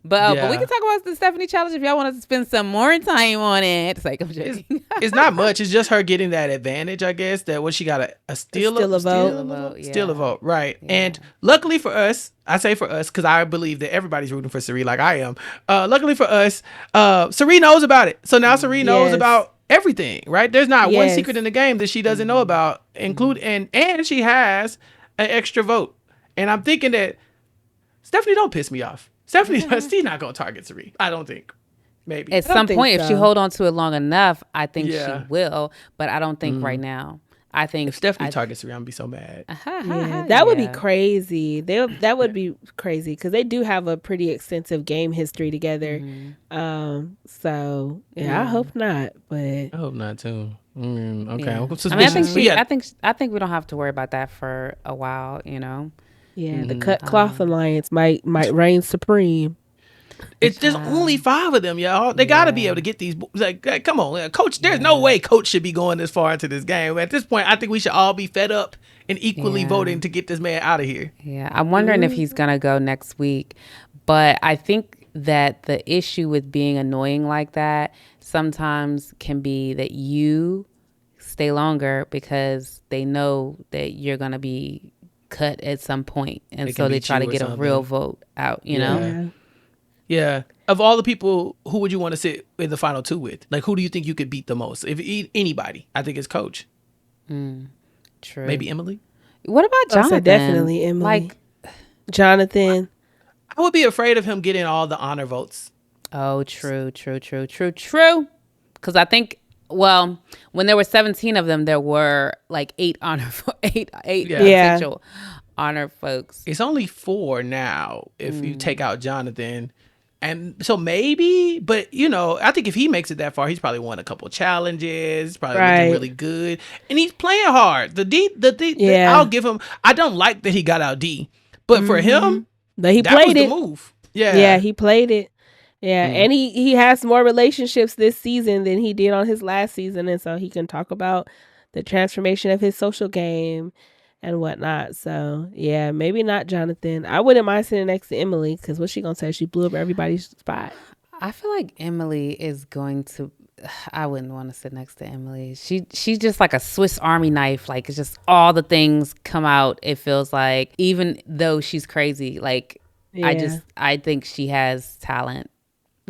But we can talk about the Stephanie challenge if y'all want to spend some more time on it. It's like, I'm joking. It's not much. It's just her getting that advantage, I guess. That what she got a steal a vote, right? Yeah. And luckily for us, I say for us because I believe that everybody's rooting for Serena, like I am. Luckily for us, Serena knows about it. So now Serena knows about everything, right? There's not one secret in the game that she doesn't know about, and she has an extra vote. And I'm thinking that Stephanie, don't piss me off. Stephanie, she's not going to target Serena. I don't think. Maybe. At some point, if she hold on to it long enough, I think she will. But I don't think right now. I think if Stephanie targets Serena, I'm going to be so mad. That would be crazy. That would be crazy because they do have a pretty extensive game history together. So, I hope not. But I hope not, too. Okay. Yeah. I think we don't have to worry about that for a while, you know. Yeah, the cut cloth alliance might reign supreme. There's only 5 of them, y'all. They got to be able to get these. Like, come on, Coach. There's no way Coach should be going this far into this game. At this point, I think we should all be fed up and equally voting to get this man out of here. Yeah, I'm wondering if he's gonna go next week, but I think that the issue with being annoying like that sometimes can be that you stay longer because they know that you're gonna be cut at some point, and so they try to get a real vote out, you know. Yeah. Of all the people, who would you want to sit in the final 2 with? Like, who do you think you could beat the most? If anybody, I think it's Coach. True. Maybe Emily. What about Jonathan? So definitely Emily. Like Jonathan. I would be afraid of him getting all the honor votes. Oh, true. Because I think, well, when there were 17 of them, there were like 8 potential honor folks. It's only 4 now if you take out Jonathan. And so maybe, but I think if he makes it that far, he's probably won a couple challenges, probably looking really good. And he's playing hard. I'll give him, I don't like that he got out D, but for him, but he that played was it. The move. Yeah. Yeah, he played it. Yeah, and he has more relationships this season than he did on his last season, and so he can talk about the transformation of his social game and whatnot. So yeah, maybe not Jonathan. I wouldn't mind sitting next to Emily because what's she gonna say? She blew up everybody's spot. I feel like Emily is going to. I wouldn't want to sit next to Emily. She's just like a Swiss Army knife. Like, it's just all the things come out. It feels like, even though she's crazy, like I think she has talent.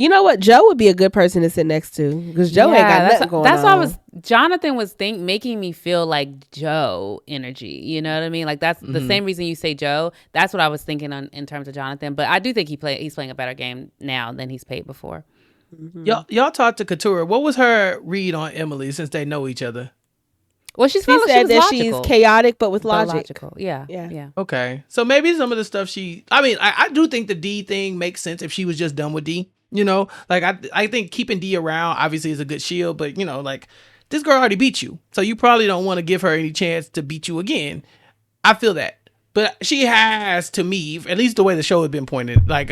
You know what? Joe would be a good person to sit next to because Joe ain't got nothing going on. That's why Jonathan was making me feel like Joe energy. You know what I mean? Like, that's the same reason you say Joe. That's what I was thinking in terms of Jonathan. But I do think he's playing a better game now than he's played before. Y'all talked to Couture. What was her read on Emily since they know each other? Well, she said that she's chaotic, but with logic. Logical. Yeah. Okay. So maybe some of the stuff I do think the D thing makes sense if she was just done with D. Like I think keeping D around obviously is a good shield, but like, this girl already beat you, so you probably don't want to give her any chance to beat you again. I feel that, but she has, to me, at least the way the show has been pointed, like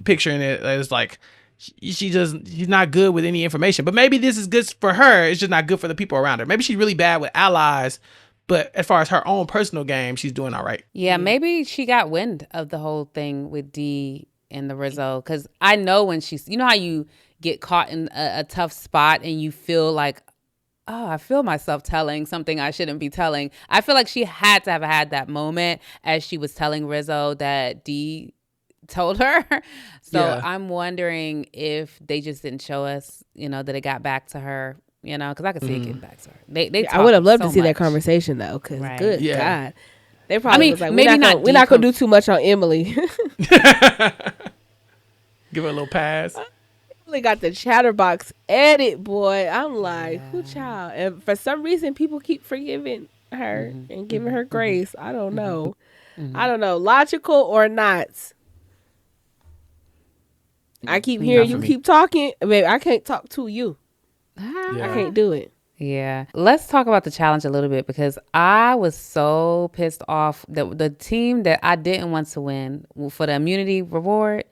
picturing it as like she's not good with any information. But maybe this is good for her. It's just not good for the people around her. Maybe she's really bad with allies, but as far as her own personal game, she's doing all right. Yeah, maybe she got wind of the whole thing with D and the Rizzo, because I know when she's, how you get caught in a tough spot and you feel like, oh, I feel myself telling something I shouldn't be telling. I feel like she had to have had that moment as she was telling Rizzo that D told her. So I'm wondering if they just didn't show us, that it got back to her, because I could see it getting back to her. They I would have loved to see that conversation though, because good God. They probably was like, we're not going to do too much on Emily. Give her a little pass. Emily got the chatterbox edit, boy. I'm like, who child? And for some reason, people keep forgiving her and giving her grace. I don't know. I don't know. Logical or not? I keep hearing you keep talking. Babe, I can't talk to you. I can't do it. Yeah. Let's talk about the challenge a little bit, because I was so pissed off that the team that I didn't want to win for the immunity reward,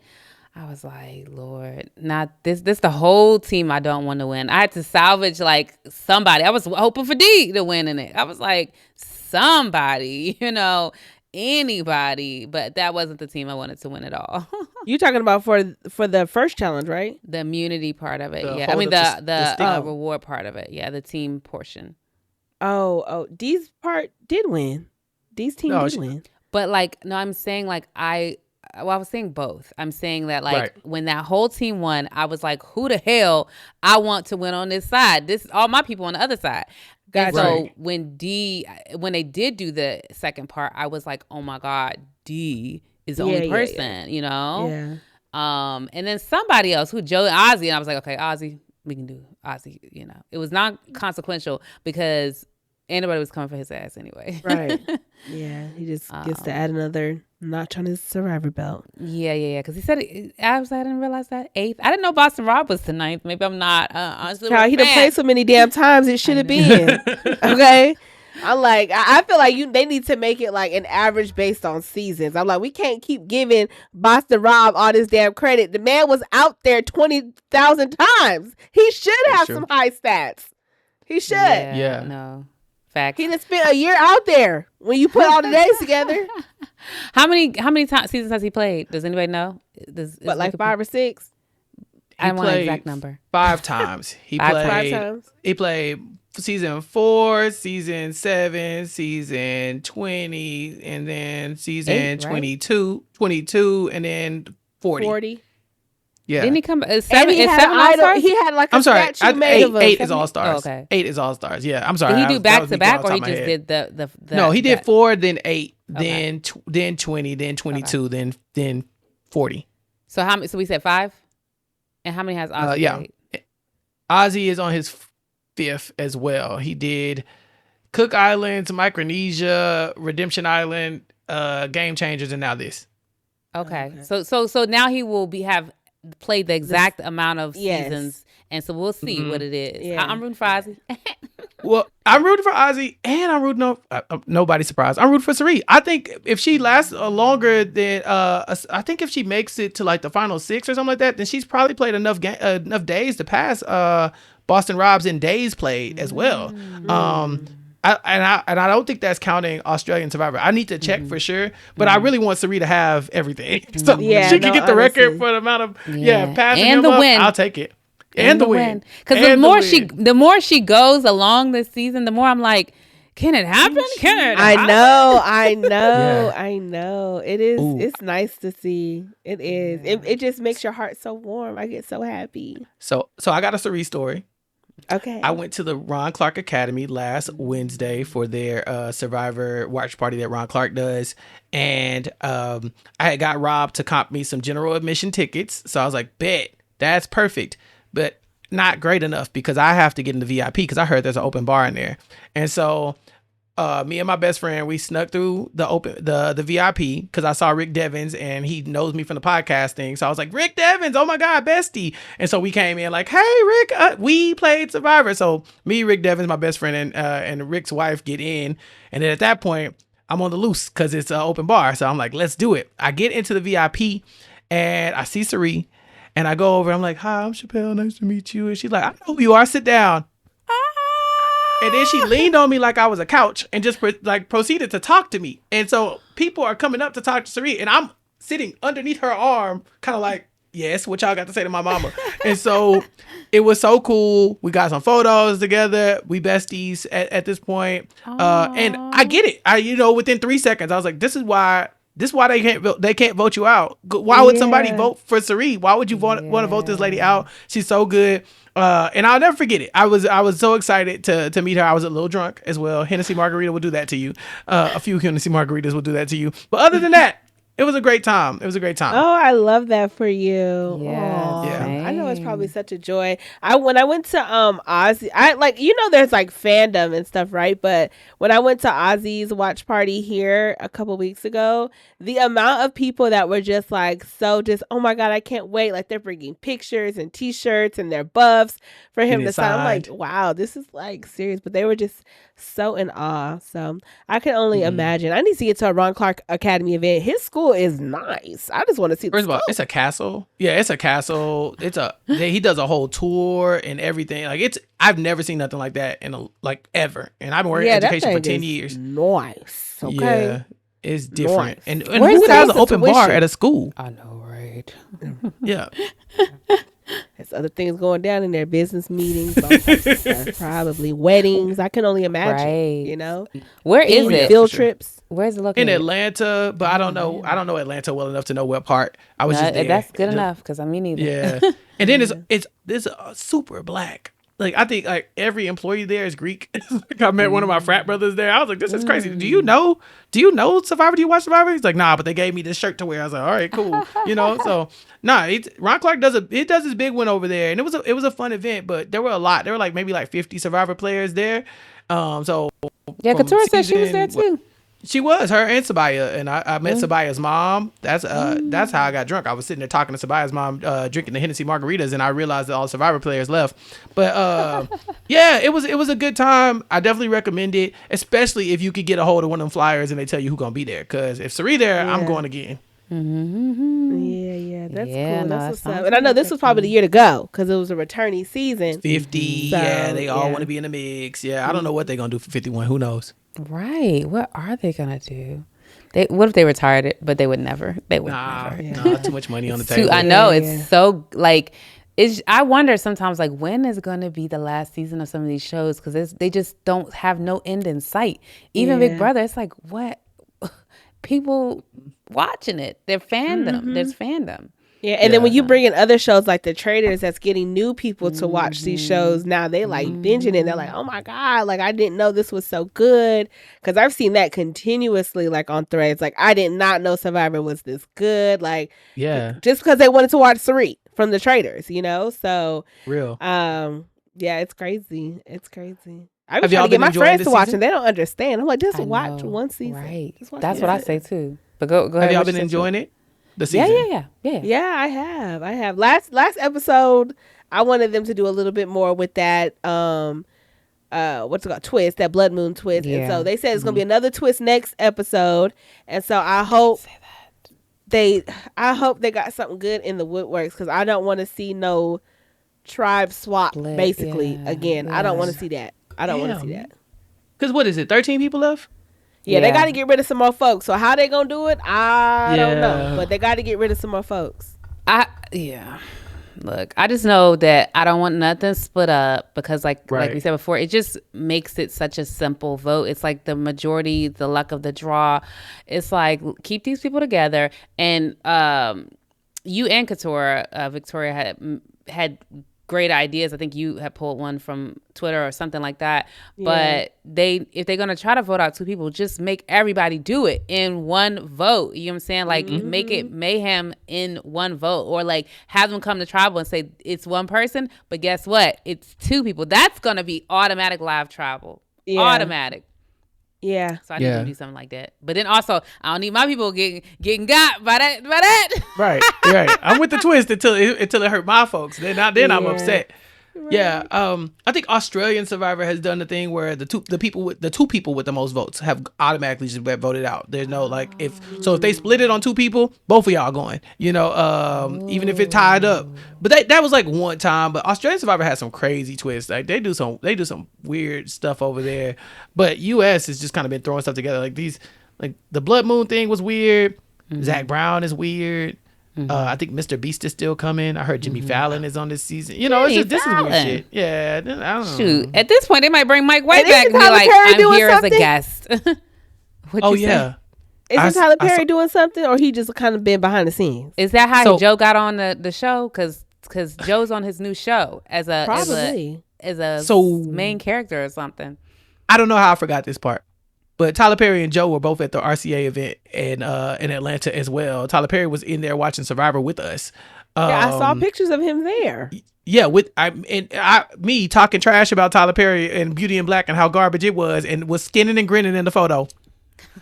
I was like, Lord, not this the whole team I don't want to win. I had to salvage like somebody. I was hoping for D to win in it. I was like, somebody, anybody, but that wasn't the team I wanted to win at all. You talking about for the first challenge, right? The immunity part of it, yeah. I mean the reward part of it, yeah. The team portion. Oh, D's part did win. D's team did win. But like, no, I'm saying like I was saying both. I'm saying that like when that whole team won, I was like, who the hell I want to win on this side? This is all my people on the other side. Gotcha. So when they did do the second part, I was like, oh my God, D is the only person, Yeah. And then somebody else who Joe and Ozzy, and I was like, okay, Ozzy, we can do Ozzy, It was not consequential because anybody was coming for his ass anyway. Right. Yeah. He just gets to add another notch on his survivor belt. Yeah. Because he said, I didn't realize that 8th. I didn't know Boston Rob was the 9th. Maybe I'm not. Child, he done played so many damn times. It should have been. Okay. I'm like, I feel like they need to make it like an average based on seasons. I'm like, we can't keep giving Boston Rob all this damn credit. The man was out there 20,000 times. He should have some high stats. He should. Yeah. No. Fact. He done spent a year out there when you put all the days together. How many seasons has he played? Does anybody know? Like 5 or 6? I want an exact number. 5 times. He played season 4, season 7, season 20, and then season 22, and then 40. Yeah. Didn't he come? Is And seven? he Is had seven an all idol. stars? He had like a I'm sorry. statue made of Eight him. is all stars. Oh, okay. 8 is all stars. Yeah. I'm sorry. Did he do that back was to me back, going or off he the top just of my head. did the? No, he did that? 4, then 8, Okay. then 20, then 22, then 40. So how many? So we said 5, and how many has Ozzy? Yeah. played? Ozzy is on his 5th as well. He did Cook Islands, Micronesia, Redemption Island, Game Changers, and now this. Okay. So now he will have played the exact amount of seasons, and so we'll see what it is. Yeah. I'm rooting for Ozzy. Well, I'm rooting for Ozzy, and I'm rooting nobody's surprised. I'm rooting for Serena. I think if she lasts longer than I think if she makes it to like the final 6 or something like that, then she's probably played enough days to pass Boston Robs in days played as well. I don't think that's counting Australian Survivor. I need to check for sure, but I really want Serena to have everything, so she can get the record for the amount of passing and him the up. win. I'll take it. And the win. Because the more she goes along this season, the more I'm like, can it happen? Can it happen? I know. It is. Ooh. It's nice to see. It is. It just makes your heart so warm. I get so happy. So I got a Serena story. Okay. I went to the Ron Clark Academy last Wednesday for their Survivor watch party that Ron Clark does. And I had got Rob to comp me some general admission tickets. So I was like, bet, that's perfect. But not great enough because I have to get in the VIP because I heard there's an open bar in there. And so me and my best friend, we snuck through the VIP because I saw Rick Devins and he knows me from the podcast thing. So I was like, Rick Devins, oh my God, bestie. And so we came in like, hey, Rick, we played Survivor. So me, Rick Devins, my best friend, and Rick's wife get in. And then at that point, I'm on the loose because it's an open bar. So I'm like, let's do it. I get into the VIP and I see Serena and I go over. I'm like, hi, I'm Chappell. Nice to meet you. And she's like, I know who you are. Sit down. And then she leaned on me like I was a couch and just proceeded to talk to me. And so people are coming up to talk to Serena and I'm sitting underneath her arm, kind of like, yes, what y'all got to say to my mama? And so it was so cool. We got some photos together. We besties at this point. And I get it. Within 3 seconds, I was like, this is why they can't vote you out. Why would somebody vote for Serena? Why would you want to vote this lady out? She's so good. And I'll never forget it. I was so excited to meet her. I was a little drunk as well. Hennessy Margarita will do that to you. A few Hennessy Margaritas will do that to you. But other than that, it was a great time. Oh, I love that for you. Yeah. I know it's probably such a joy. When I went to Ozzy, there's like fandom and stuff, right? But when I went to Ozzy's watch party here a couple weeks ago, the amount of people that were just like oh my God, I can't wait. Like they're bringing pictures and T-shirts and their buffs for him to sign. I'm like, wow, this is like serious. But they were just so in awe. So I can only imagine. I need to get to a Ron Clark Academy event. His school is nice. I just want to see. First of all, it's a castle. Yeah, it's a castle. He does a whole tour and everything. Like I've never seen nothing like that ever. And I've been working in education for 10 years. Nice. Okay. Yeah, it's different. Nice. And who has an open bar at a school? I know, right? Yeah. There's other things going down in their business meetings, probably weddings. I can only imagine. Right. Where is it? Field trips. Where's it located? In Atlanta, but I don't know. I don't know Atlanta well enough to know what part. I was just there. That's good enough because me neither. Yeah. And then it's super black. Like I think like every employee there is Greek. Like I met one of my frat brothers there. I was like, this is crazy. Do you know Survivor? Do you watch Survivor? He's like, nah, but they gave me this shirt to wear. I was like, all right, cool. So Ron Clark does his big one over there, and it was a fun event. But there were a lot. There were maybe 50 Survivor players there. So yeah, Katura said she was there too. She was, her and Sabaya, and I met Sabaya's mom. That's how I got drunk. I was sitting there talking to Sabaya's mom, drinking the Hennessy margaritas, and I realized that all the Survivor players left. But yeah, it was a good time. I definitely recommend it, especially if you could get a hold of one of them flyers and they tell you who's gonna be there. Because if Serena there, I'm going again. Yeah, that's cool. That's what's up. And I know this was probably the year to go because it was a returnee season. 50, they all want to be in the mix. Yeah, I don't know what they're gonna do for 51. Who knows? Right. What are they gonna do? What if they retired it? But they would never. They would never. Nah, too much money on the table. I know. It's so like. I wonder sometimes like when is going to be the last season of some of these shows because they just don't have no end in sight. Even Big Brother, it's like what people watching it. Their fandom. There's fandom. Yeah, and then when you bring in other shows like The Traders, that's getting new people to watch these shows. Now they like binging it. And they're like, oh my God, like I didn't know this was so good. Because I've seen that continuously, like on threads. Like I did not know Survivor was this good. Like, just because they wanted to watch Sarit from The Traders, you know. So real. Yeah, it's crazy. It's crazy. I was trying to get my friends to watch, and they don't understand. I'm like, just watch one season. Right. That's what I say too. But go ahead. Have y'all been enjoying it? The season? Yeah, I have. Last episode, I wanted them to do a little bit more with that what's it called, twist, that blood moon twist. And so they said it's gonna be another twist next episode. And so I hope they got something good in the woodworks, because I don't want to see no tribe swap basically again. I don't want to see that. I don't want to see that. Because what is it, 13 people left? Yeah, they got to get rid of some more folks. So how they gonna do it, I don't know. But they got to get rid of some more folks. Look, I just know that I don't want nothing split up, because like we said before, it just makes it such a simple vote. It's like the majority, the luck of the draw. It's like, keep these people together. And you and Couture, Victoria had great ideas. I think you had pulled one from Twitter or something like that. But if they're gonna try to vote out two people, just make everybody do it in one vote. You know what I'm saying? Like make it mayhem in one vote, or like have them come to tribal and say it's one person, but guess what? It's two people. That's gonna be automatic live tribal. Automatic. Yeah. So I need to do something like that. But then also, I don't need my people getting got by that. Right. I'm with the twist until it hurt my folks. Then I'm upset. Right. Yeah. I think Australian Survivor has done the thing where the two people with the most votes have automatically just voted out. There's no like if they split it on two people, both of y'all going. You know, even if it tied up. But that was like one time. But Australian Survivor has some crazy twists. Like they do some weird stuff over there. But US has just kind of been throwing stuff together. Like like the Blood Moon thing was weird. Zach Brown is weird. I think Mr. Beast is still coming. I heard Jimmy Fallon is on this season. You know, this is weird shit. Yeah, I don't know. Shoot, at this point they might bring Mike White back and be like, I'm here as a guest. Isn't Tyler Perry doing something, or he just kind of been behind the scenes? Is that how Joe got on the show? Because Joe's on his new show as a main character or something. I don't know how I forgot this part. But Tyler Perry and Joe were both at the RCA event in Atlanta as well. Tyler Perry was in there watching Survivor with us. I saw pictures of him there. Yeah, me talking trash about Tyler Perry and Beauty in Black and how garbage it was, and was skinning and grinning in the photo.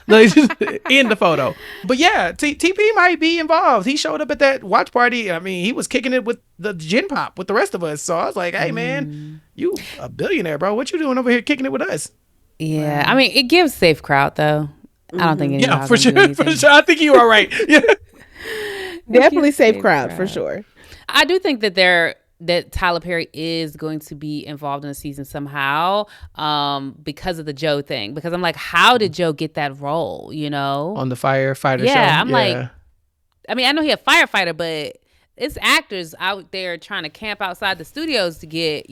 In the photo. But yeah, TP might be involved. He showed up at that watch party. I mean, he was kicking it with the Gen Pop with the rest of us. So I was like, hey man, you a billionaire, bro. What you doing over here kicking it with us? Yeah, I mean, it gives safe crowd though. I don't think any. Yeah, for sure. I think you are right. Yeah, definitely safe crowd for sure. I do think that Tyler Perry is going to be involved in the season somehow, because of the Joe thing. Because I'm like, how did Joe get that role? You know, on the firefighter show. I'm like, I mean, I know he a firefighter, but it's actors out there trying to camp outside the studios to get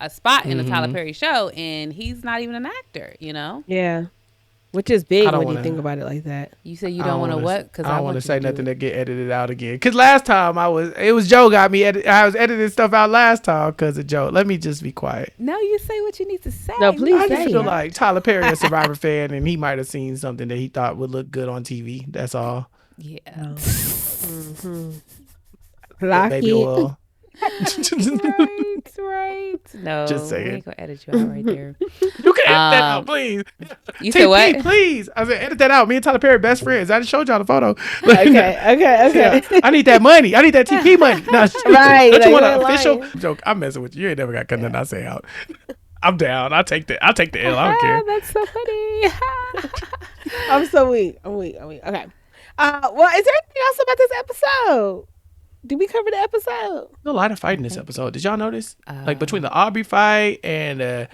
a spot in the Tyler Perry show, and he's not even an actor, Yeah. Which is big when you think about it like that. You say you don't want to what? Because I don't want to say nothing that get edited out again. Because last time it was Joe got me. I was editing stuff out last time because of Joe. Let me just be quiet. No, you say what you need to say. No, please I say just feel like Tyler Perry is a Survivor fan, and he might have seen something that he thought would look good on TV. That's all. Yeah. Baby oil. Right. No, just saying. We ain't gonna edit you out right there. You can edit that out, please. You said what? Please. I said edit that out. Me and Tyler Perry best friends. I just showed y'all the photo. Okay. Yeah, I need that money. I need that TP money. No, right. Don't you want an official joke? I'm messing with you. You ain't never got nothing I say out. I'm down. I'll take the L. I don't care. That's so funny. I'm so weak. I'm weak. Okay. Well, is there anything else about this episode? Did we cover the episode? A lot of fight in this episode. Did y'all notice? Like between the Aubrey fight and the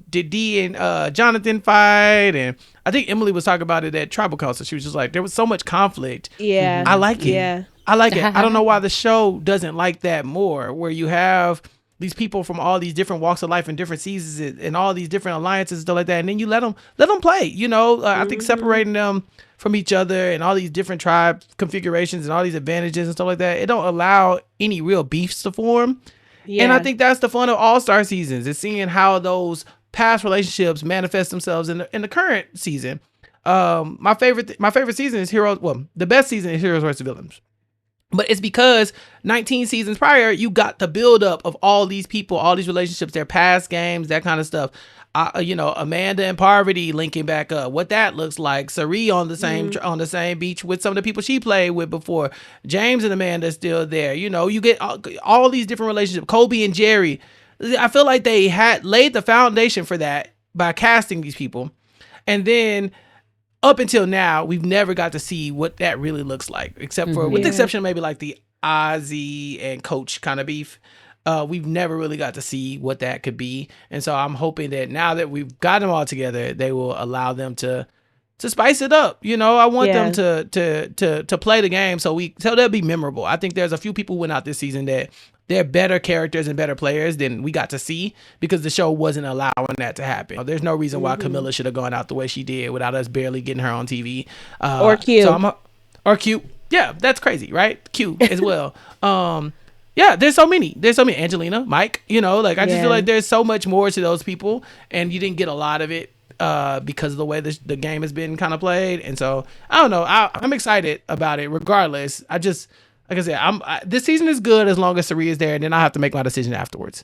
D and Jonathan fight, and I think Emily was talking about it at Tribal Council. She was just like, there was so much conflict. Yeah, I like it. Yeah, I like it. I don't know why the show doesn't like that more, where you have these people from all these different walks of life and different seasons and all these different alliances and stuff like that, and then you let them play. You know, I think separating them from each other and all these different tribe configurations and all these advantages and stuff like that, it don't allow any real beefs to form. Yeah. And I think that's the fun of All-Star seasons, is seeing how those past relationships manifest themselves in the current season. My favorite season is the best season is Heroes versus Villains. But it's because 19 seasons prior, you got the buildup of all these people, all these relationships, their past games, that kind of stuff. Amanda and Parvati linking back up, what that looks like. Serena on the same beach with some of the people she played with before. James and Amanda still there. You know, you get all these different relationships. Kobe and Jerry. I feel like they had laid the foundation for that by casting these people, and then up until now, we've never got to see what that really looks like, except for, with the exception of maybe like the Ozzy and Coach kind of beef. We've never really got to see what that could be. And so I'm hoping that now that we've got them all together, they will allow them to spice it up. You know, I want them to play the game so they'll be memorable. I think there's a few people who went out this season that they're better characters and better players than we got to see, because the show wasn't allowing that to happen. There's no reason why Camilla should have gone out the way she did without us barely getting her on TV. Or Q. Or Q. Yeah, that's crazy, right? Q as well. Yeah, there's so many. Angelina, Mike, you know, like I just feel like there's so much more to those people, and you didn't get a lot of it because of the way the game has been kind of played. And so I don't know. I'm excited about it regardless. Like I said, this season is good as long as Serena is there, and then I have to make my decision afterwards.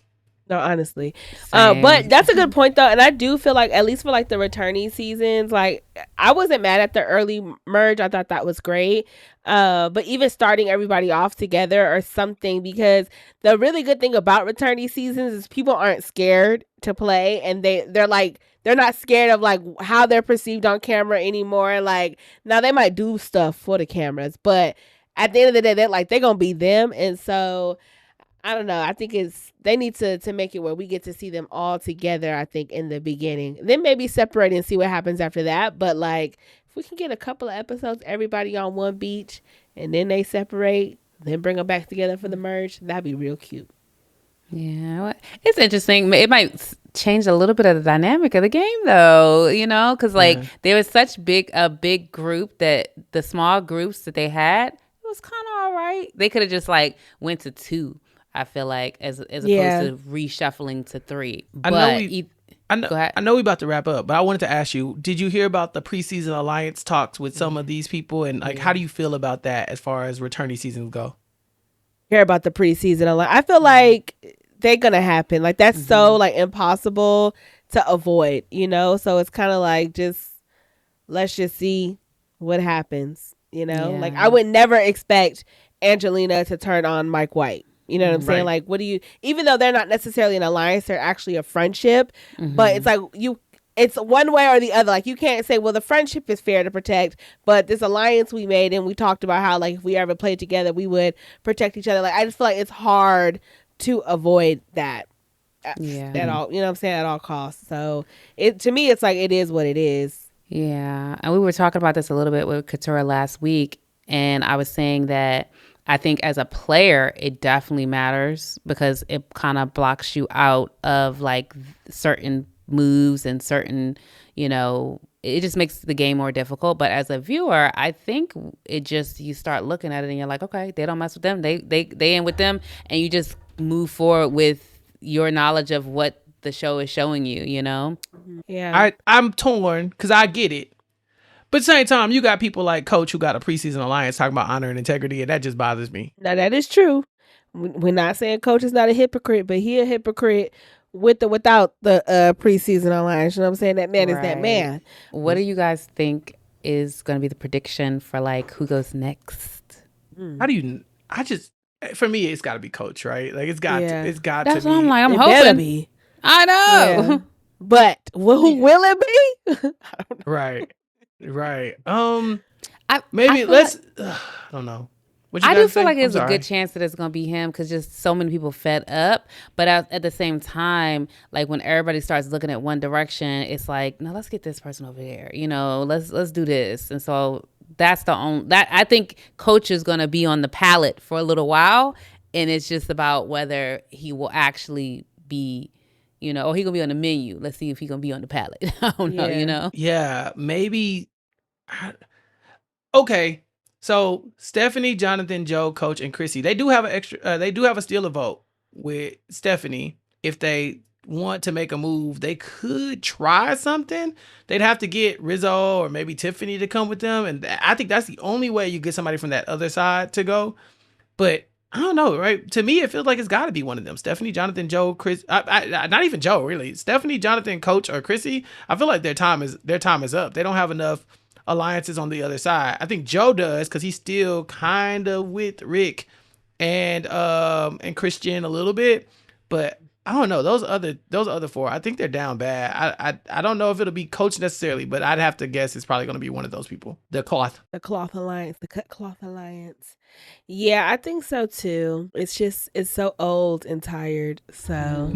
No, honestly. But that's a good point, though. And I do feel like, at least for like the returning seasons, like I wasn't mad at the early merge. I thought that was great. But even starting everybody off together or something, because the really good thing about returning seasons is people aren't scared to play, and they're not scared of like how they're perceived on camera anymore. Like, now they might do stuff for the cameras, but at the end of the day, they're gonna be them. And so I don't know. I think they need to make it where we get to see them all together, I think, in the beginning. Then maybe separate and see what happens after that. But like, if we can get a couple of episodes, everybody on one beach, and then they separate, then bring them back together for the merge, that'd be real cute. Yeah, it's interesting. It might change a little bit of the dynamic of the game, though, you know, because like there was such a big group, that the small groups that they had, it was kind of all right. They could have just like went to 2, I feel like, as opposed to reshuffling to 3. But go ahead. I know we're about to wrap up, but I wanted to ask you, did you hear about the preseason alliance talks with some of these people? And like, how do you feel about that as far as returning seasons go? Hear about the preseason alliance. I feel like they're going to happen. Like, that's so like impossible to avoid, you know? So it's kind of like, let's just see what happens. You know, like I would never expect Angelina to turn on Mike White. You know what I'm saying? Like, even though they're not necessarily an alliance, they're actually a friendship, but it's like it's one way or the other. Like, you can't say, well, the friendship is fair to protect, but this alliance we made, and we talked about how like if we ever played together, we would protect each other. Like, I just feel like it's hard to avoid that at all. You know what I'm saying? At all costs. So to me, it's like, it is what it is. Yeah. And we were talking about this a little bit with Katura last week. And I was saying that I think as a player, it definitely matters, because it kind of blocks you out of like certain moves and certain, you know, it just makes the game more difficult. But as a viewer, I think you start looking at it and you're like, okay, they don't mess with them. They in with them. And you just move forward with your knowledge of what the show is showing you, you know? Yeah. I'm torn, because I get it. But at the same time, you got people like Coach who got a preseason alliance talking about honor and integrity, and that just bothers me. Now, that is true. We're not saying Coach is not a hypocrite, but he a hypocrite with or without the preseason alliance. You know what I'm saying? That man is that man. What do you guys think is going to be the prediction for like who goes next? For me, it's got to be Coach, right? Like, it's got to be. That's what I'm like. I'm it hoping. Better be. I know. Yeah. But who will it be? I don't know. Right. I don't know. I do feel like there's a good chance that it's going to be him, because just so many people fed up. But at the same time, like when everybody starts looking at one direction, it's like, no, let's get this person over there. You know, let's do this. And so that's that I think Coach is going to be on the palette for a little while. And it's just about whether he will actually be, he gonna be on the menu. Let's see if he gonna be on the palette. I don't know, Yeah, maybe. Okay, so Stephanie, Jonathan, Joe, Coach, and Chrissy, they do have an extra. They do have a steal a vote with Stephanie. If they want to make a move, they could try something. They'd have to get Rizzo or maybe Tiffany to come with them, and I think that's the only way you get somebody from that other side to go. But I don't know, right? To me, it feels like it's got to be one of them. Stephanie, Jonathan, Joe, Chris. Not even Joe, really. Stephanie, Jonathan, Coach, or Chrissy. I feel like their time is up. They don't have enough alliances on the other side. I think Joe does because he's still kind of with Rick and Christian a little bit, but I don't know those other four. I think they're down bad. I don't know if it'll be Coach necessarily, but I'd have to guess it's probably going to be one of those people. The cloth alliance, the cut cloth alliance. Yeah, I think so too. It's so old and tired. So,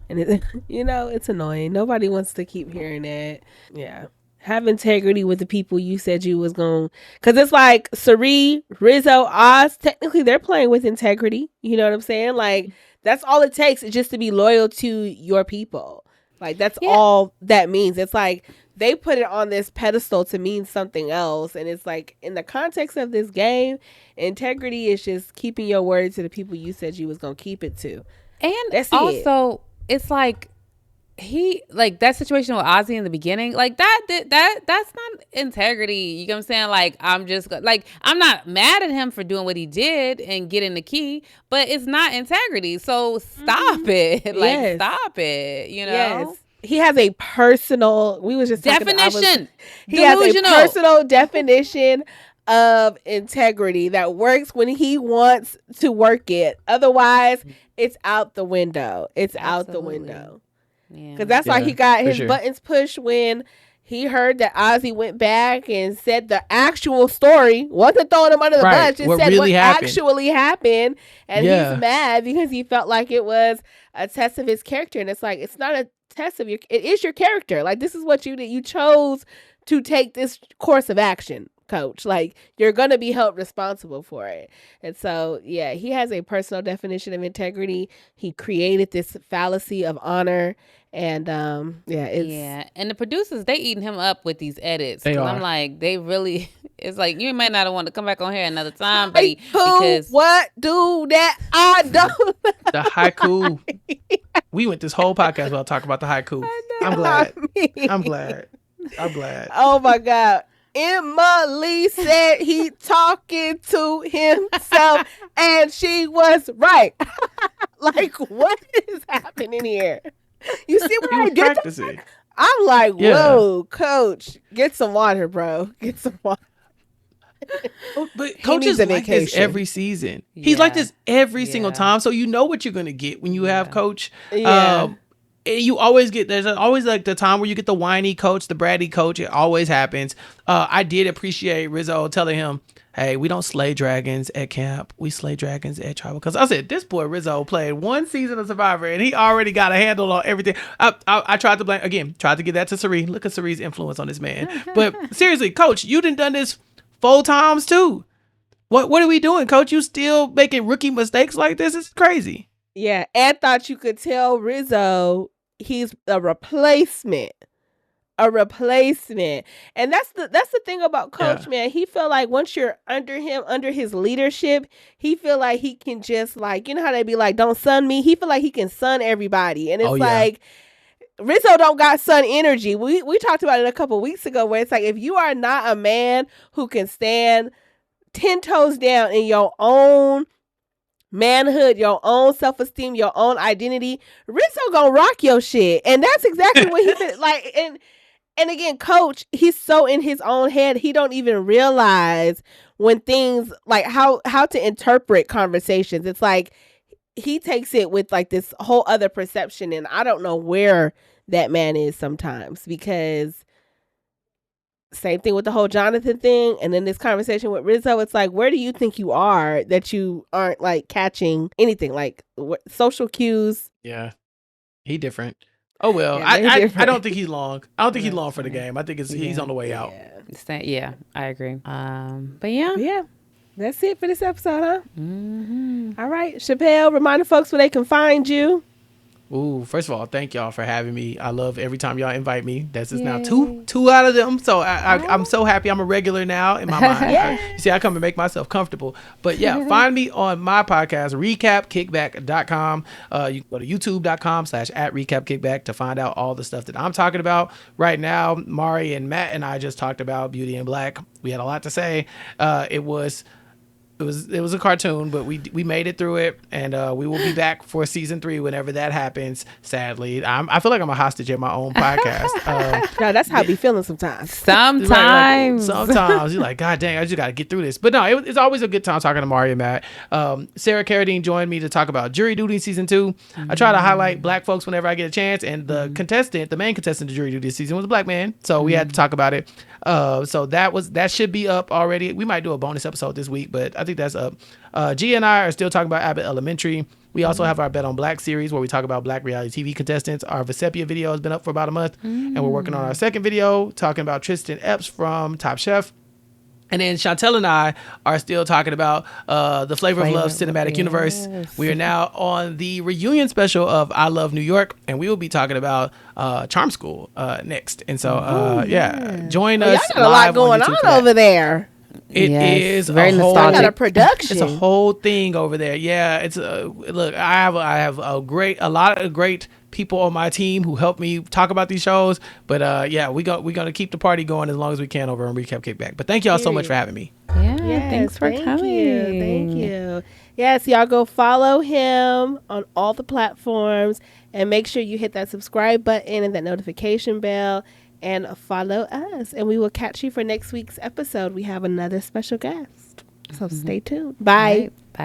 and it's annoying. Nobody wants to keep hearing that. Yeah. Have integrity with the people you said you was going, because it's like Serena, Rizzo, Oz, technically they're playing with integrity. You know what I'm saying? Like, that's all it takes is just to be loyal to your people. Like, that's all that means. It's like they put it on this pedestal to mean something else. And it's like, in the context of this game, integrity is just keeping your word to the people you said you was going to keep it to. And that's also, it's like, he, like, that situation with Ozzy in the beginning, like, that's not integrity. You know what I'm saying? Like, I'm not mad at him for doing what he did and getting the key, but it's not integrity. So stop it. Like, stop it, Yes. He has a personal, we was just definition. He has a personal definition of integrity that works when he wants to work it. Otherwise, it's out the window. It's out the window. Because that's why he got his buttons pushed when he heard that Ozzy went back and said the actual story. Wasn't throwing him under the bus, just said really what actually happened. And he's mad because he felt like it was a test of his character. And it's like, it's not a test of it is your character. Like, this is what you did. You chose to take this course of action, Coach. Like, you're going to be held responsible for it. And so, yeah, he has a personal definition of integrity. He created this fallacy of honor. And and the producers, they eating him up with these edits. They are. I'm like, they really, it's like, you might not want to come back on here another time, buddy, because what do that I don't. The haiku. We went this whole podcast about talking about the haiku. I'm glad. Oh my God. Emily said he talking to himself and she was right. Like, what is happening here? You see what I get? Practicing. I'm like, whoa, Coach, get some water, bro. Get some water. But Coach is like this every season. He's like this every single time. So you know what you're going to get when you have Coach. Yeah. You always get, there's always like the time where you get the whiny Coach, the bratty Coach. It always happens. I did appreciate Rizzo telling him, hey, we don't slay dragons at camp. We slay dragons at tribal. Because I said, this boy Rizzo played one season of Survivor and he already got a handle on everything. I tried to blame, again, tried to get that to Serena. Look at Serena's influence on this man. But seriously, Coach, you done this 4 times too. What are we doing, Coach? You still making rookie mistakes like this? It's crazy. Yeah, and thought you could tell Rizzo he's a replacement. And that's the thing about Coach, man. He feel like once you're under him, under his leadership, he feel like he can just, like, you know how they be like, don't sun me. He feel like he can sun everybody, and it's like Rizzo don't got sun energy. We talked about it a couple weeks ago, where it's like, if you are not a man who can stand 10 toes down in your own manhood, your own self-esteem, your own identity, Rizzo gonna rock your shit. And that's exactly what he did. Like, and again, Coach, he's so in his own head, he don't even realize when things, like, how to interpret conversations. It's like he takes it with like this whole other perception, and I don't know where that man is sometimes, because same thing with the whole Jonathan thing, and then this conversation with Rizzo, it's like, where do you think you are that you aren't like catching anything, like social cues? Yeah, he different. Oh well, I don't think he's long. I don't think he's long for the game. I think he's on the way out. Yeah, I agree. But yeah. That's it for this episode, huh? Mm-hmm. All right, Chappell, remind the folks where they can find you. Ooh, first of all, thank y'all for having me. I love every time y'all invite me. That's just now two out of them. So I'm so happy I'm a regular now in my mind. You see, I come and make myself comfortable. But yeah, find me on my podcast, recapkickback.com. You can go to youtube.com/@recapkickback to find out all the stuff that I'm talking about. Right now, Mari and Matt and I just talked about Beauty in Black. We had a lot to say. It was a cartoon, but we made it through it, and we will be back for season 3 whenever that happens. Sadly, I feel like I'm a hostage at my own podcast. No, that's how I be feeling sometimes. Sometimes you're like, God dang, I just got to get through this. But no, it's always a good time talking to Mario and Matt. Sarah Carradine joined me to talk about Jury Duty season 2. I try to highlight black folks whenever I get a chance, and the main contestant of Jury Duty this season was a black man, so we had to talk about it. So that should be up already. We might do a bonus episode this week, but I think that's up. G and I are still talking about Abbott Elementary. We also have our Bet on Black series where we talk about black reality TV contestants. Our Vesepia video has been up for about a month, and we're working on our second video talking about Tristan Epps from Top Chef. And then Chantel and I are still talking about the Flavor of Love cinematic universe. We are now on the reunion special of I Love New York, and we will be talking about Charm School next. And so, join us. Y'all got a lot going on over there. It is very nostalgic. Got a production. It's a whole thing over there. Yeah, it's look. I have a lot of great people on my team who help me talk about these shows. But we're gonna keep the party going as long as we can over on Recap Kickback. But thank y'all so much for having me. Yeah, thanks for coming. Thank you. Yes, y'all go follow him on all the platforms and make sure you hit that subscribe button and that notification bell. And follow us, and we will catch you for next week's episode. We have another special guest, so stay tuned. Bye. Bye.